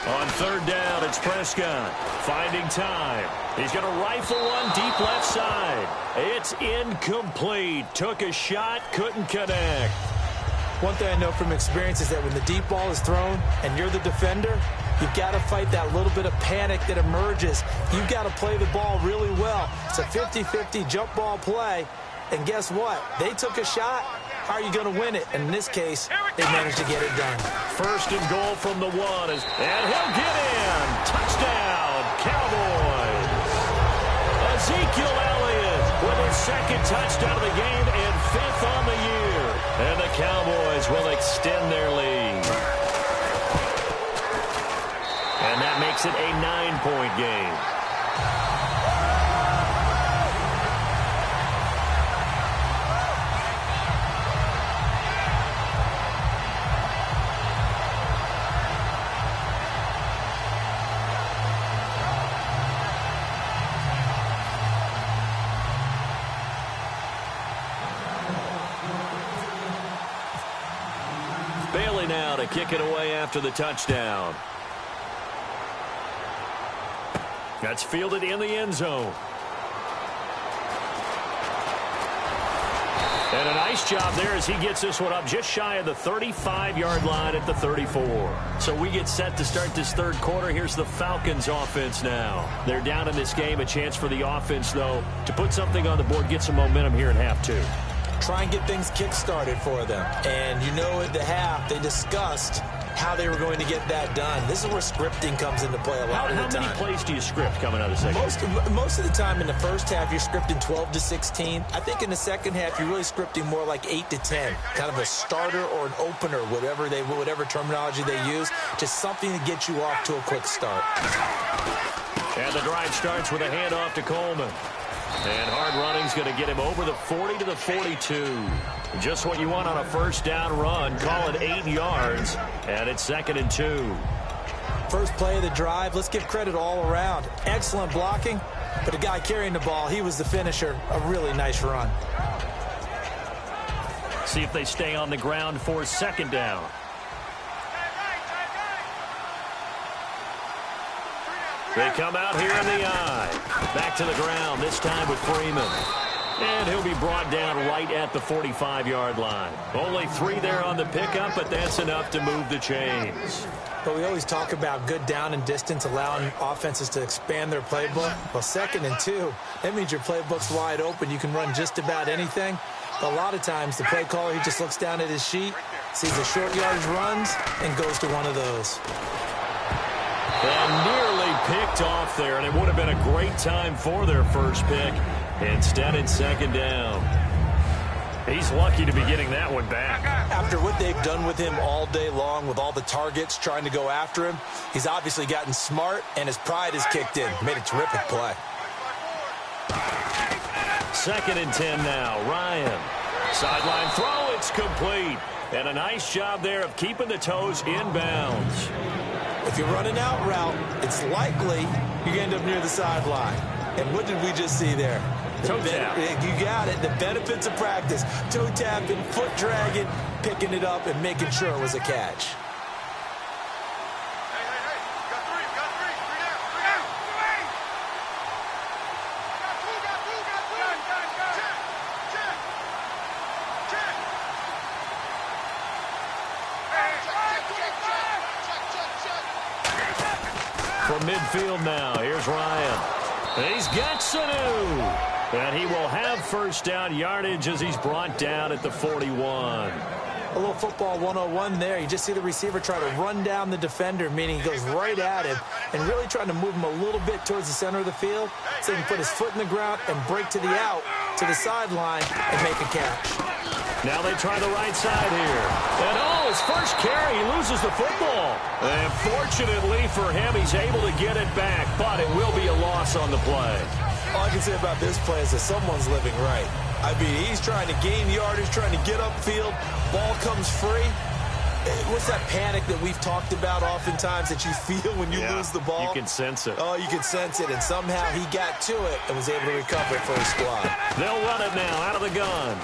On third down, it's Prescott finding time. He's going to rifle one deep left side. It's incomplete. Took a shot, couldn't connect. One thing I know from experience is that when the deep ball is thrown and you're the defender, you've got to fight that little bit of panic that emerges. You've got to play the ball really well. It's a 50-50 jump ball play. And guess what? They took a shot. How are you going to win it? And in this case, they managed to get it done. First and goal from the 1. And he'll get in. Touchdown, Cowboys. Ezekiel Elliott with his second touchdown of the game and 5th on the year. And the Cowboys will extend their lead. And that makes it a 9-point game. Bailey now to kick it away after the touchdown. That's fielded in the end zone. And a nice job there as he gets this one up just shy of the 35-yard line at the 34. So we get set to start this third quarter. Here's the Falcons offense now. They're down in this game. A chance for the offense, though, to put something on the board, get some momentum here in half 2. Try and get things kick-started for them. And you know at the half, they discussed how they were going to get that done. This is where scripting comes into play a lot of the time. How many plays do you script coming out of the second? Most of the time in the first half, you're scripting 12 to 16. I think in the second half, you're really scripting more like 8 to 10. Kind of a starter or an opener, whatever terminology they use. Just something to get you off to a quick start. And the drive starts with a handoff to Coleman. And hard running's going to get him over the 40 to the 42. Just what you want on a first down run. Call it 8 yards. And it's 2nd and 2. First play of the drive. Let's give credit all around. Excellent blocking. But the guy carrying the ball, he was the finisher. A really nice run. See if they stay on the ground for 2nd down. They come out here in the eye. Back to the ground, this time with Freeman. And he'll be brought down right at the 45-yard line. Only 3 there on the pickup, but that's enough to move the chains. But we always talk about good down and distance, allowing offenses to expand their playbook. Well, 2nd and 2, that means your playbook's wide open. You can run just about anything. But a lot of times, the play caller, he just looks down at his sheet, sees the short yardage runs, and goes to one of those. And nearly picked off there, and it would have been a great time for their first pick. Instead, it's 2nd down. He's lucky to be getting that one back. After what they've done with him all day long, with all the targets trying to go after him, he's obviously gotten smart, and his pride has kicked in. Made a terrific play. 2nd and 10 now. Ryan. Sideline throw. It's complete. And a nice job there of keeping the toes inbounds. If you run an out route, it's likely you end up near the sideline. And what did we just see there? Toe tap. You got it. The benefits of practice. Toe tapping, foot dragging, picking it up, and making sure it was a catch. Hey. Got three. Three down. Check. From midfield now, here's Ryan. He's got Sanu. And he will have first down yardage as he's brought down at the 41. A little football 101 there. You just see the receiver try to run down the defender, meaning he goes right at him, and really trying to move him a little bit towards the center of the field so he can put his foot in the ground and break to the out, to the sideline, and make a catch. Now they try the right side here. And his first carry, he loses the football. And fortunately for him, he's able to get it back, but it will be a loss on the play. All I can say about this play is that someone's living right. I mean, he's trying to gain yardage, trying to get upfield. Ball comes free. What's that panic that we've talked about oftentimes that you feel when you lose the ball? You can sense it. Oh, you can sense it. And somehow he got to it and was able to recover it for his squad. They'll run it now out of the gun.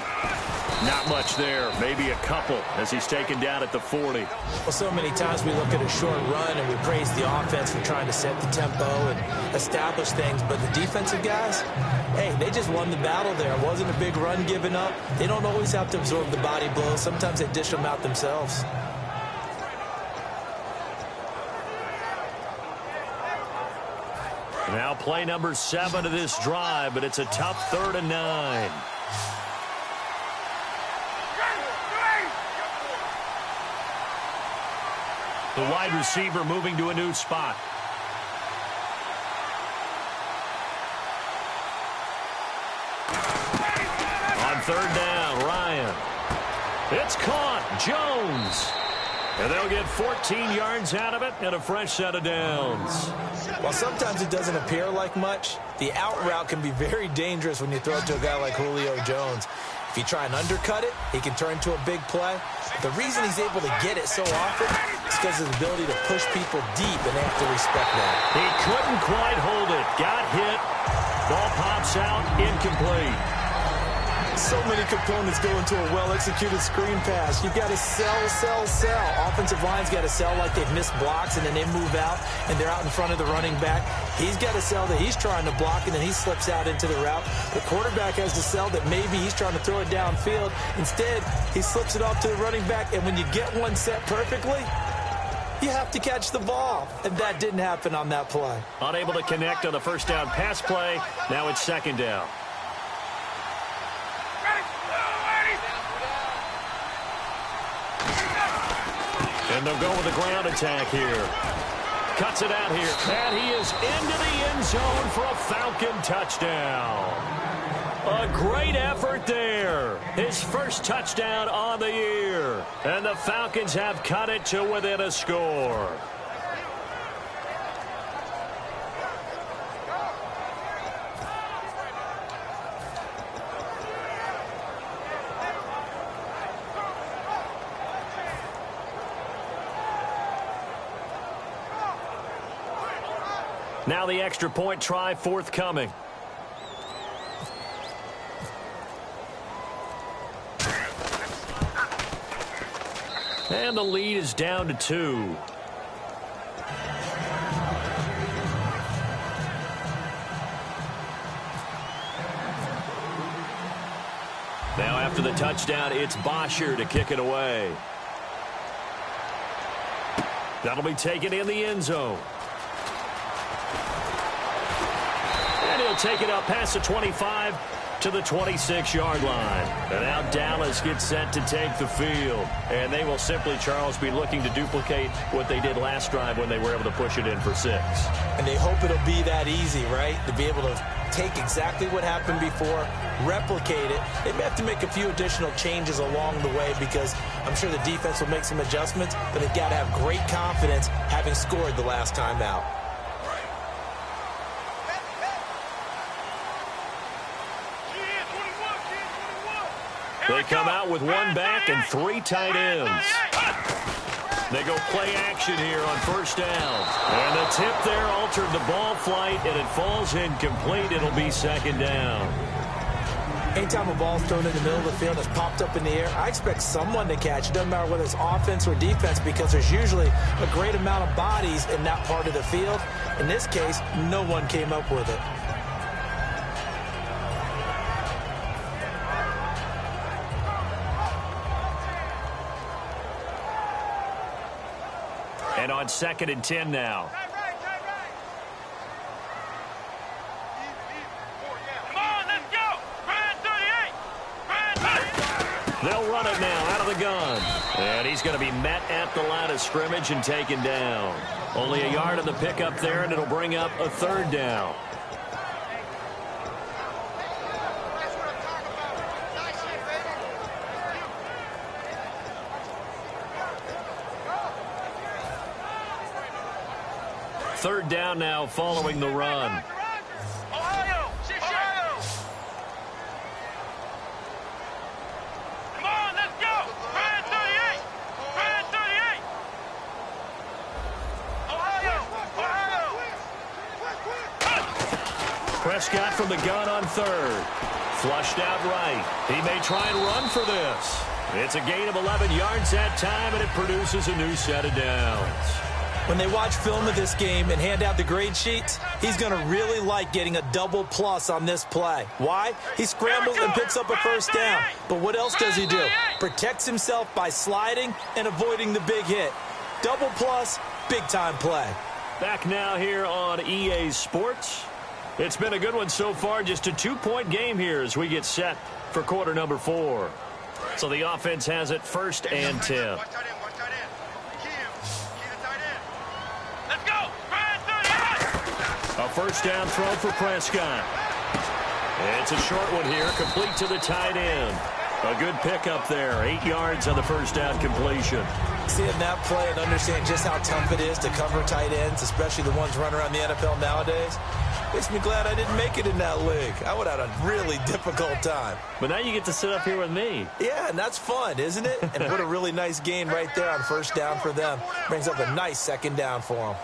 Not much there, maybe a couple as he's taken down at the 40. Well, so many times we look at a short run and we praise the offense for trying to set the tempo and establish things, but the defensive guys, hey, they just won the battle there. It wasn't a big run given up. They don't always have to absorb the body blows. Sometimes they dish them out themselves. Now play number 7 of this drive, but it's a tough 3rd and 9. The wide receiver moving to a new spot. On 3rd down, Ryan. It's caught. Jones. And they'll get 14 yards out of it and a fresh set of downs. While sometimes it doesn't appear like much, the out route can be very dangerous when you throw it to a guy like Julio Jones. If you try and undercut it, he can turn into a big play. The reason he's able to get it so often is because of his ability to push people deep, and they have to respect that. He couldn't quite hold it. Got hit. Ball pops out. Incomplete. So many components go into a well-executed screen pass. You've got to sell. Offensive line's got to sell like they've missed blocks, and then they move out, and they're out in front of the running back. He's got to sell that he's trying to block, and then he slips out into the route. The quarterback has to sell that maybe he's trying to throw it downfield. Instead, he slips it off to the running back, and when you get one set perfectly, you have to catch the ball. And that didn't happen on that play. Unable to connect on the first down pass play. Now it's 2nd down. And they'll go with a ground attack here. Cuts it out here. And he is into the end zone for a Falcon touchdown. A great effort there. His first touchdown on the year. And the Falcons have cut it to within a score. Now the extra point try forthcoming. And the lead is down to 2. After the touchdown, it's Bosher to kick it away. That'll be taken in the end zone. And he'll take it up past the 25 to the 26-yard line. And now Dallas gets set to take the field. And they will simply, Charles, be looking to duplicate what they did last drive when they were able to push it in for 6. And they hope it'll be that easy, right? To be able to take exactly what happened before, replicate it. They may have to make a few additional changes along the way because I'm sure the defense will make some adjustments, but they've got to have great confidence having scored the last time out. They come out with one back and 3 tight ends. They go play action here on first down. And the tip there altered the ball flight, and it falls incomplete. It'll be second down. Anytime a ball's thrown in the middle of the field that's popped up in the air, I expect someone to catch. It doesn't matter whether it's offense or defense because there's usually a great amount of bodies in that part of the field. In this case, no one came up with it. And on 2nd and 10 now. They'll run it now out of the gun. And he's going to be met at the line of scrimmage and taken down. Only a yard on the pickup there, and it'll bring up a 3rd down. Third down now following the run. Ohio! Come on, let's go! Brand 38! Brand 38! Ohio! Prescott from the gun on 3rd. Flushed out right. He may try and run for this. It's a gain of 11 yards that time, and it produces a new set of downs. When they watch film of this game and hand out the grade sheets, he's going to really like getting a double plus on this play. Why? He scrambles and picks up a first down. But what else does he do? Protects himself by sliding and avoiding the big hit. Double plus, big-time play. Back now here on EA Sports. It's been a good one so far. Just a 2-point game here as we get set for quarter number 4. So the offense has it 1st and 10. A first down throw for Prescott. It's a short one here, complete to the tight end. A good pickup there, 8 yards on the first down completion. Seeing that play and understand just how tough it is to cover tight ends, especially the ones running around the NFL nowadays, makes me glad I didn't make it in that league. I would have had a really difficult time. But now you get to sit up here with me. Yeah, and that's fun, isn't it? And what a really nice gain right there on first down for them. Brings up a nice second down for them.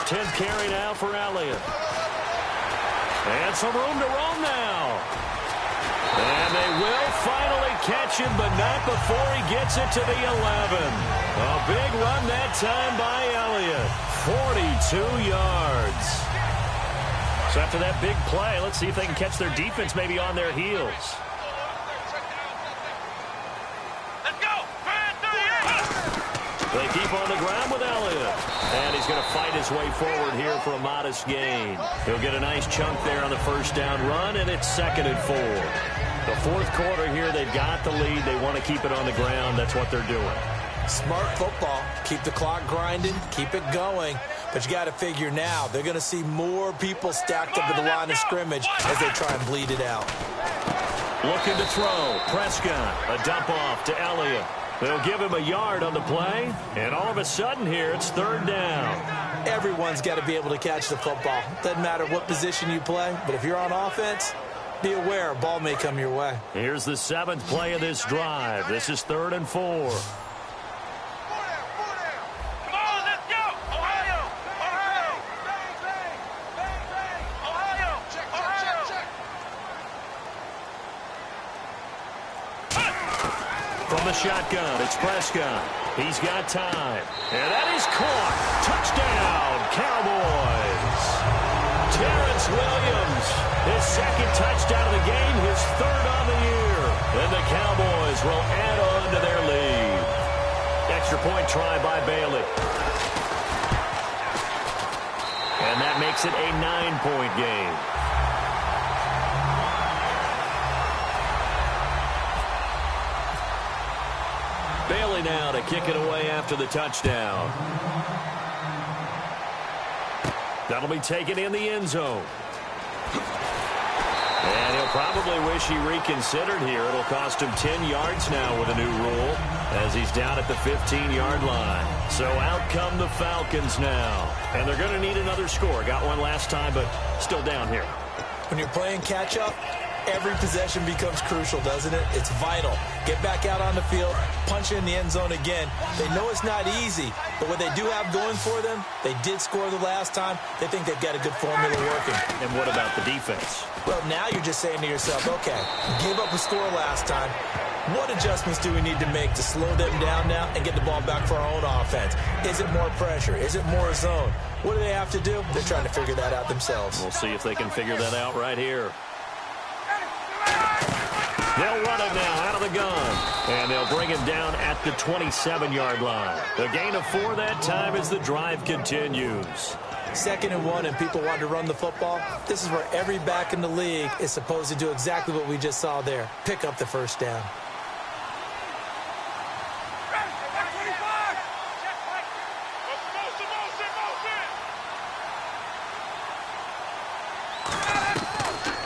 10th carry now for Elliott. And some room to roam now. And they will finally catch him, but not before he gets it to the 11. A big run that time by Elliott. 42 yards. So after that big play, let's see if they can catch their defense maybe on their heels. They keep on the ground with Elliott. And he's going to fight his way forward here for a modest gain. He'll get a nice chunk there on the first down run, and it's 2nd and 4. The 4th quarter here, they've got the lead. They want to keep it on the ground. That's what they're doing. Smart football. Keep the clock grinding. Keep it going. But you got to figure now, they're going to see more people stacked up at the line of scrimmage as they try and bleed it out. Looking to throw. Prescott, a dump off to Elliott. They'll give him a yard on the play, and all of a sudden here, it's 3rd down. Everyone's got to be able to catch the football. Doesn't matter what position you play, but if you're on offense, be aware a ball may come your way. Here's the 7th play of this drive. This is 3rd and 4. From the shotgun, it's Prescott. He's got time. And that is caught. Touchdown, Cowboys. Terrence Williams His second touchdown of the game, his third on the year. And the Cowboys will add on to their lead. Extra point try by Bailey. And that makes it a 9-point game. Bailey now to kick it away after the touchdown. That'll be taken in the end zone. And he'll probably wish he reconsidered here. It'll cost him 10 yards now with a new rule as he's down at the 15-yard line. So out come the Falcons now. And they're going to need another score. Got one last time, but still down here. When you're playing catch-up, every possession becomes crucial, doesn't it? It's vital. Get back out on the field, punch in the end zone again. They know it's not easy, but what they do have going for them, they did score the last time. They think they've got a good formula working. And what about the defense? Well, now you're just saying to yourself, okay, gave up a score last time. What adjustments do we need to make to slow them down now and get the ball back for our own offense? Is it more pressure? Is it more zone? What do they have to do? They're trying to figure that out themselves. We'll see if they can figure that out right here. They'll run it now out of the gun. And they'll bring him down at the 27-yard line. The gain of 4 that time as the drive continues. 2nd and 1, and people want to run the football. This is where every back in the league is supposed to do exactly what we just saw there. Pick up the first down.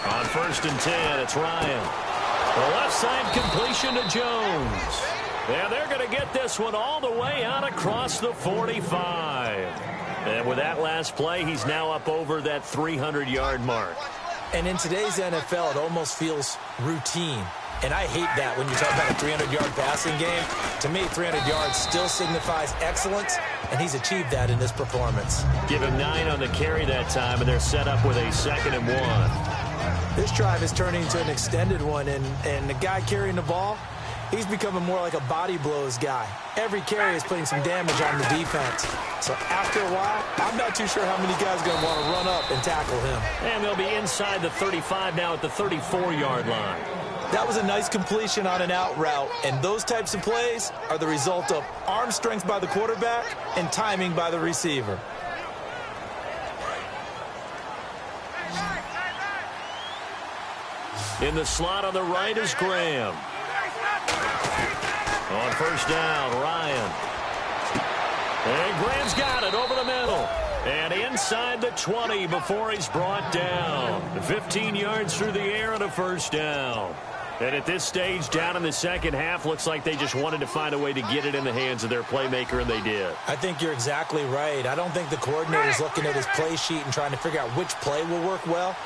On 1st and 10, it's Ryan. The left side completion to Jones. And they're going to get this one all the way out across the 45. And with that last play, he's now up over that 300-yard mark. And in today's NFL, it almost feels routine. And I hate that when you talk about a 300-yard passing game. To me, 300 yards still signifies excellence, and he's achieved that in this performance. Give him 9 on the carry that time, and they're set up with a 2nd and 1. This drive is turning into an extended one, and the guy carrying the ball, he's becoming more like a body blows guy. Every carry is putting some damage on the defense. So after a while, I'm not too sure how many guys are going to want to run up and tackle him. And they'll be inside the 35 now at the 34-yard line. That was a nice completion on an out route, and those types of plays are the result of arm strength by the quarterback and timing by the receiver. In the slot on the right is Graham. On 1st down, Ryan. And Graham's got it over the middle. And inside the 20 before he's brought down. 15 yards through the air and a 1st down. And at this stage, down in the second half, looks like they just wanted to find a way to get it in the hands of their playmaker, and they did. I think you're exactly right. I don't think the coordinator's looking at his play sheet and trying to figure out which play will work well.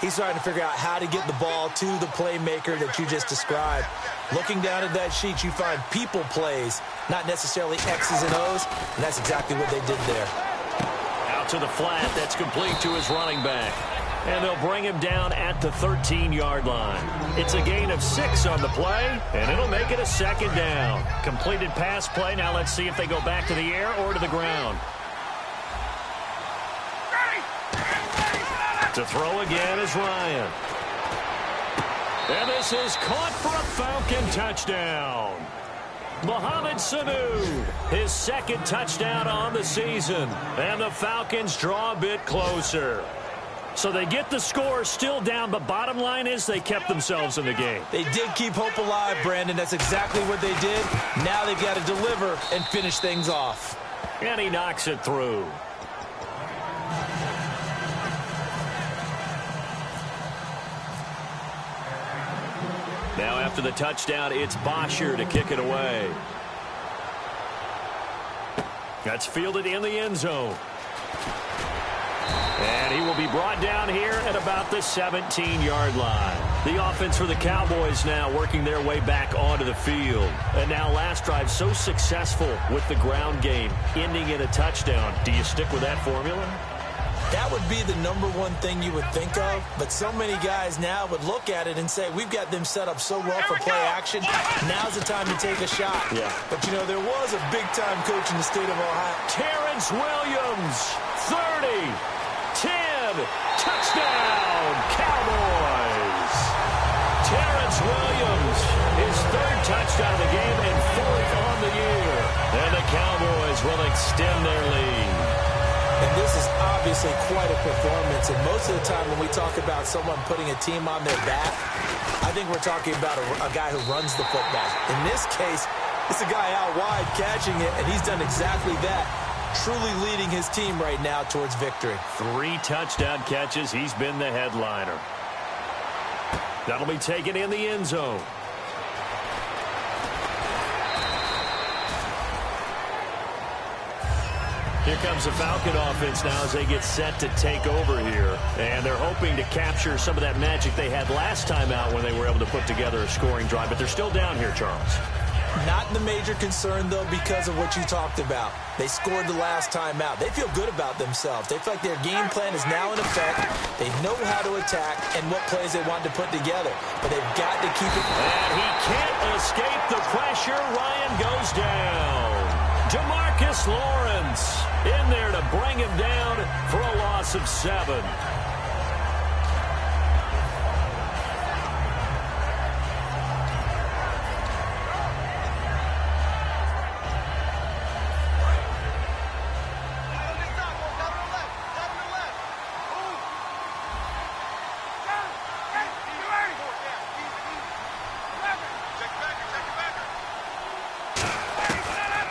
He's trying to figure out how to get the ball to the playmaker that you just described. Looking down at that sheet, you find people plays, not necessarily X's and O's, and that's exactly what they did there. Out to the flat, that's complete to his running back. And they'll bring him down at the 13-yard line. It's a gain of 6 on the play, and it'll make it a 2nd down. Completed pass play. Now let's see if they go back to the air or to the ground. To throw again is Ryan. And this is caught for a Falcon touchdown. Mohamed Sanu, his 2nd touchdown on the season. And the Falcons draw a bit closer. So they get the score, still down, but bottom line is they kept themselves in the game. They did keep hope alive, Brandon. That's exactly what they did. Now they've got to deliver and finish things off. And he knocks it through. Now after the touchdown, it's Bosher to kick it away. That's fielded in the end zone. And he will be brought down here at about the 17-yard line. The offense for the Cowboys now working their way back onto the field. And now last drive so successful with the ground game, ending in a touchdown. Do you stick with that formula? That would be the #1 thing you would think of, but so mmany guys now would look at it and say, we've got them set up so well for play action, now's the time to take a shot. Yeah. But, you know, there was a big-time coach in the state of Ohio. Terrence Williams, 30, 10, Touchdown, Cowboys. Terrence Williams, his third touchdown of the game and fourth on the year. And the Cowboys will extend their lead. And this is obviously quite a performance. And most of the time when we talk about someone putting a team on their back, I think we're talking about a guy who runs the football. In this case, it's a guy out wide catching it, and he's done exactly that, truly leading his team right now towards victory. 3 touchdown catches. He's been the headliner. That'll be taken in the end zone. Here comes the Falcon offense now as they get set to take over here. And they're hoping to capture some of that magic they had last time out when they were able to put together a scoring drive. But they're still down here, Charles. Not the major concern, though, because of what you talked about. They scored the last time out. They feel good about themselves. They feel like their game plan is now in effect. They know how to attack and what plays they want to put together. But they've got to keep it. And he can't escape the pressure. Ryan goes down. DeMarcus Lawrence in there to bring him down for a loss of 7.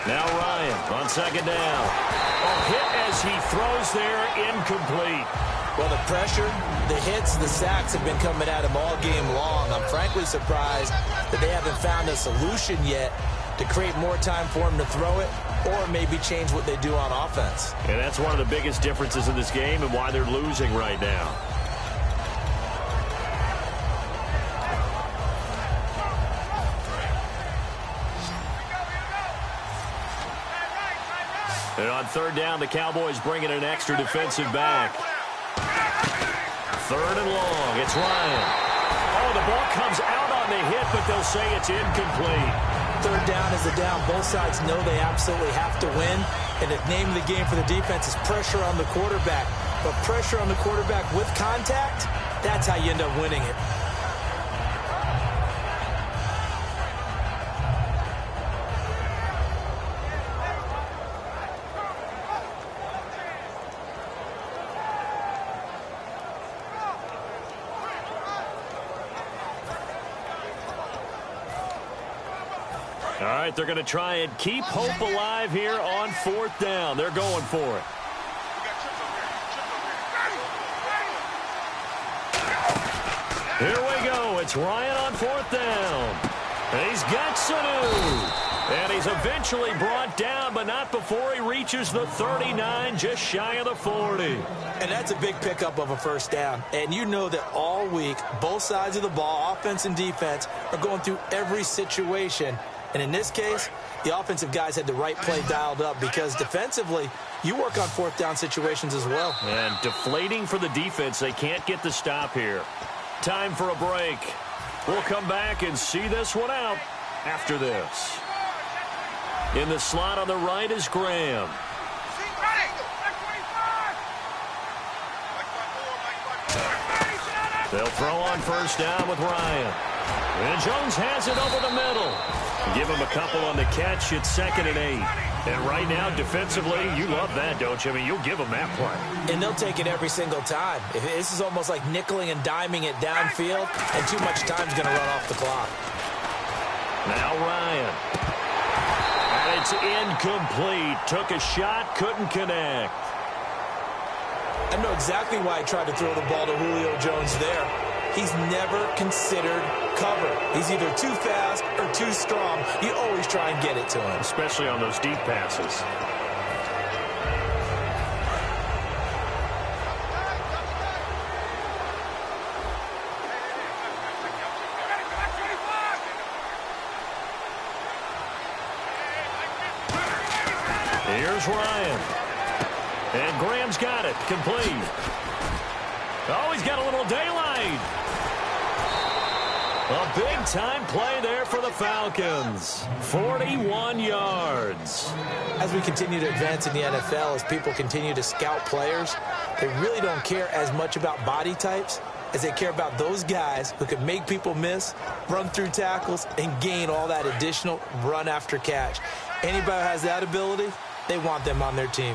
Now Ryan on second down. A hit as he throws there, incomplete. Well, the pressure, the hits, the sacks have been coming at him all game long. I'm frankly surprised that they haven't found a solution yet to create more time for him to throw it or maybe change what they do on offense. And that's one of the biggest differences in this game and why they're losing right now. And on third down, the Cowboys bring in an extra defensive back. Third and long. It's Ryan. Oh, the ball comes out on the hit, but they'll say it's incomplete. Third down is the down. Both sides know they absolutely have to win. And the name of the game for the defense is pressure on the quarterback. But pressure on the quarterback with contact, that's how you end up winning it. All right, they're going to try and keep hope alive here on fourth down. They're going for it. Here we go. It's Ryan on fourth down. And he's got Sanu. And he's eventually brought down, but not before he reaches the 39, just shy of the 40. And that's a big pickup of a first down. And you know that all week, both sides of the ball, offense and defense, are going through every situation. And in this case, the offensive guys had the right play dialed up because defensively, you work on fourth down situations as well. And deflating for the defense. They can't get the stop here. Time for a break. We'll come back and see this one out after this. In the slot on the right is Graham. They'll throw on first down with Ryan. And Jones has it over the middle. Give him a couple on the catch. It's 2nd and 8. And right now, defensively, you love that, don't you? I mean, you'll give them that play. And they'll take it every single time. This is almost like nickeling and diming it downfield, and too much time's going to run off the clock. Now Ryan. And it's incomplete. Took a shot, couldn't connect. I know exactly why he tried to throw the ball to Julio Jones there. He's never considered cover. He's either too fast or too strong. You always try and get it to him. Especially on those deep passes. Here's Ryan. And Graham's got it. Complete. Oh, he's got a little daylight. A big-time play there for the Falcons. 41 yards. As we continue to advance in the NFL, as people continue to scout players, they really don't care as much about body types as they care about those guys who can make people miss, run through tackles, and gain all that additional run after catch. Anybody who has that ability, they want them on their team.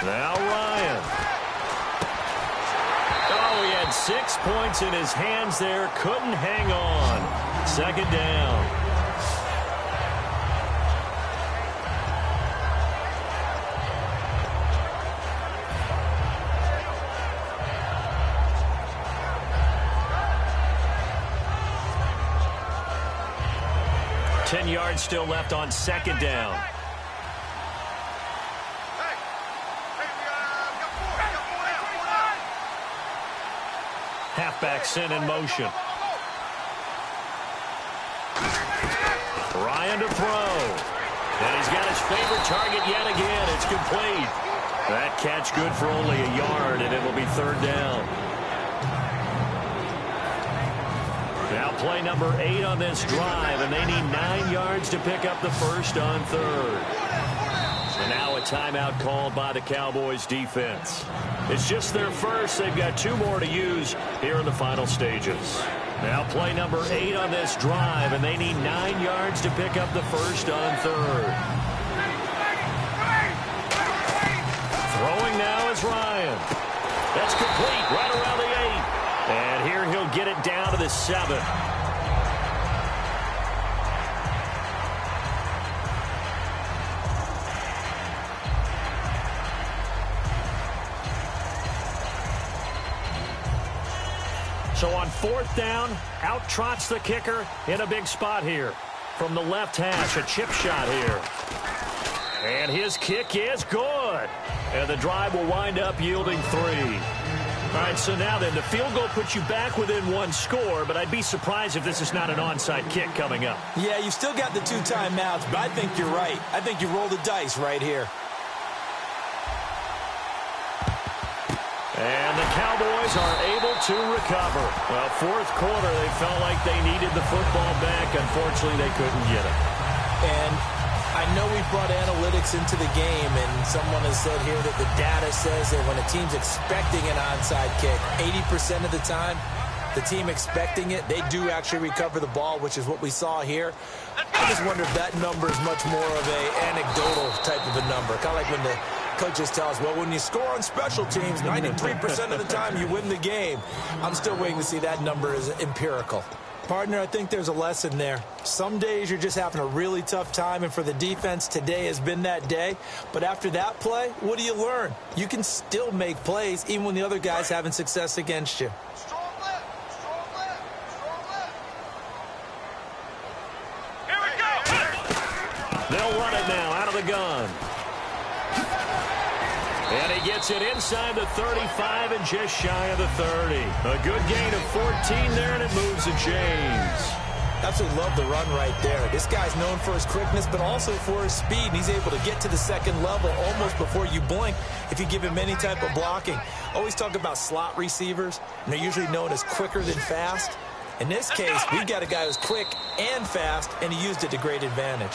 Now Ryan. Oh, he had 6 points in his hands there. Couldn't hang on. Second down. Ten yards still left on second down. Halfback sent in motion. Ryan to throw. And he's got his favorite target yet again. It's complete. That catch good for only a yard, and it'll be third down. Now play number 8 on this drive, and they need 9 yards to pick up the first on third. And now a timeout called by the Cowboys defense. It's just their first. They've got 2 more to use here in the final stages. Now play number 8 on this drive, and they need 9 yards to pick up the first on third. Throwing now is Ryan. That's complete right around the 8. And here he'll get it down to the 7. So on fourth down, out trots the kicker in a big spot here. From the left hash, a chip shot here. And his kick is good. And the drive will wind up yielding 3. All right, so now then, the field goal puts you back within 1 score, but I'd be surprised if this is not an onside kick coming up. Yeah, you still got the 2 timeouts, but I think you're right. I think you roll the dice right here. And the Cowboys are able to recover. Well, fourth quarter, they felt like they needed the football back. Unfortunately, they couldn't get it. And I know we've brought analytics into the game, and someone has said here that the data says that when a team's expecting an onside kick, 80% of the time, the team expecting it, they do actually recover the ball, which is what we saw here. I just wonder if that number is much more of an anecdotal type of a number. Kind of like when the coaches tell us, well, when you score on special teams, 93% of the time you win the game. I'm still waiting to see that number is empirical. Partner, I think there's a lesson there. Some days you're just having a really tough time, and for the defense, today has been that day. But after that play, what do you learn? You can still make plays even when the other guy's having success against you. Strong left, strong left, strong left. Here we go. They'll run it now out of the gun. And he gets it inside the 35 and just shy of the 30. A good gain of 14 there, and it moves the chains. Absolutely love the run right there. This guy's known for his quickness, but also for his speed. And he's able to get to the second level almost before you blink if you give him any type of blocking. Always talk about slot receivers, and they're usually known as quicker than fast. In this case, we've got a guy who's quick and fast, and he used it to great advantage.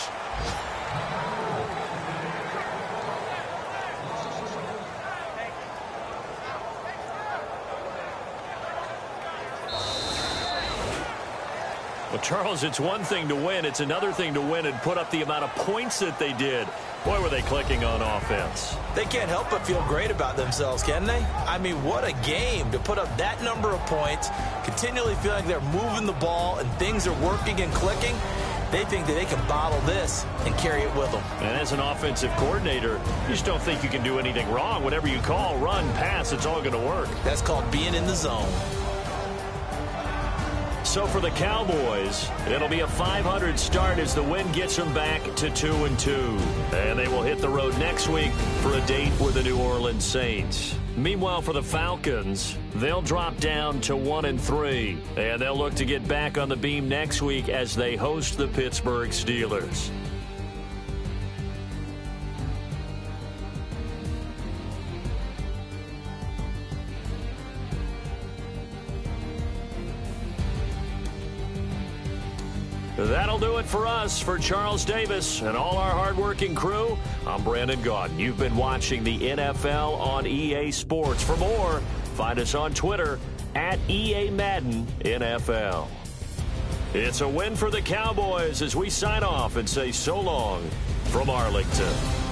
Well, Charles, it's one thing to win. It's another thing to win and put up the amount of points that they did. Boy, were they clicking on offense. They can't help but feel great about themselves, can they? I mean, what a game to put up that number of points, continually feeling like they're moving the ball and things are working and clicking. They think that they can bottle this and carry it with them. And as an offensive coordinator, you just don't think you can do anything wrong. Whatever you call, run, pass, it's all going to work. That's called being in the zone. So for the Cowboys, it'll be a 500 start as the win gets them back to 2-2. And they will hit the road next week for a date with the New Orleans Saints. Meanwhile, for the Falcons, they'll drop down to 1-3. And they'll look to get back on the beam next week as they host the Pittsburgh Steelers. That'll do it for us. For Charles Davis and all our hardworking crew, I'm Brandon Gaudin. You've been watching the NFL on EA Sports. For more, find us on Twitter at EA Madden NFL. It's a win for the Cowboys as we sign off and say so long from Arlington.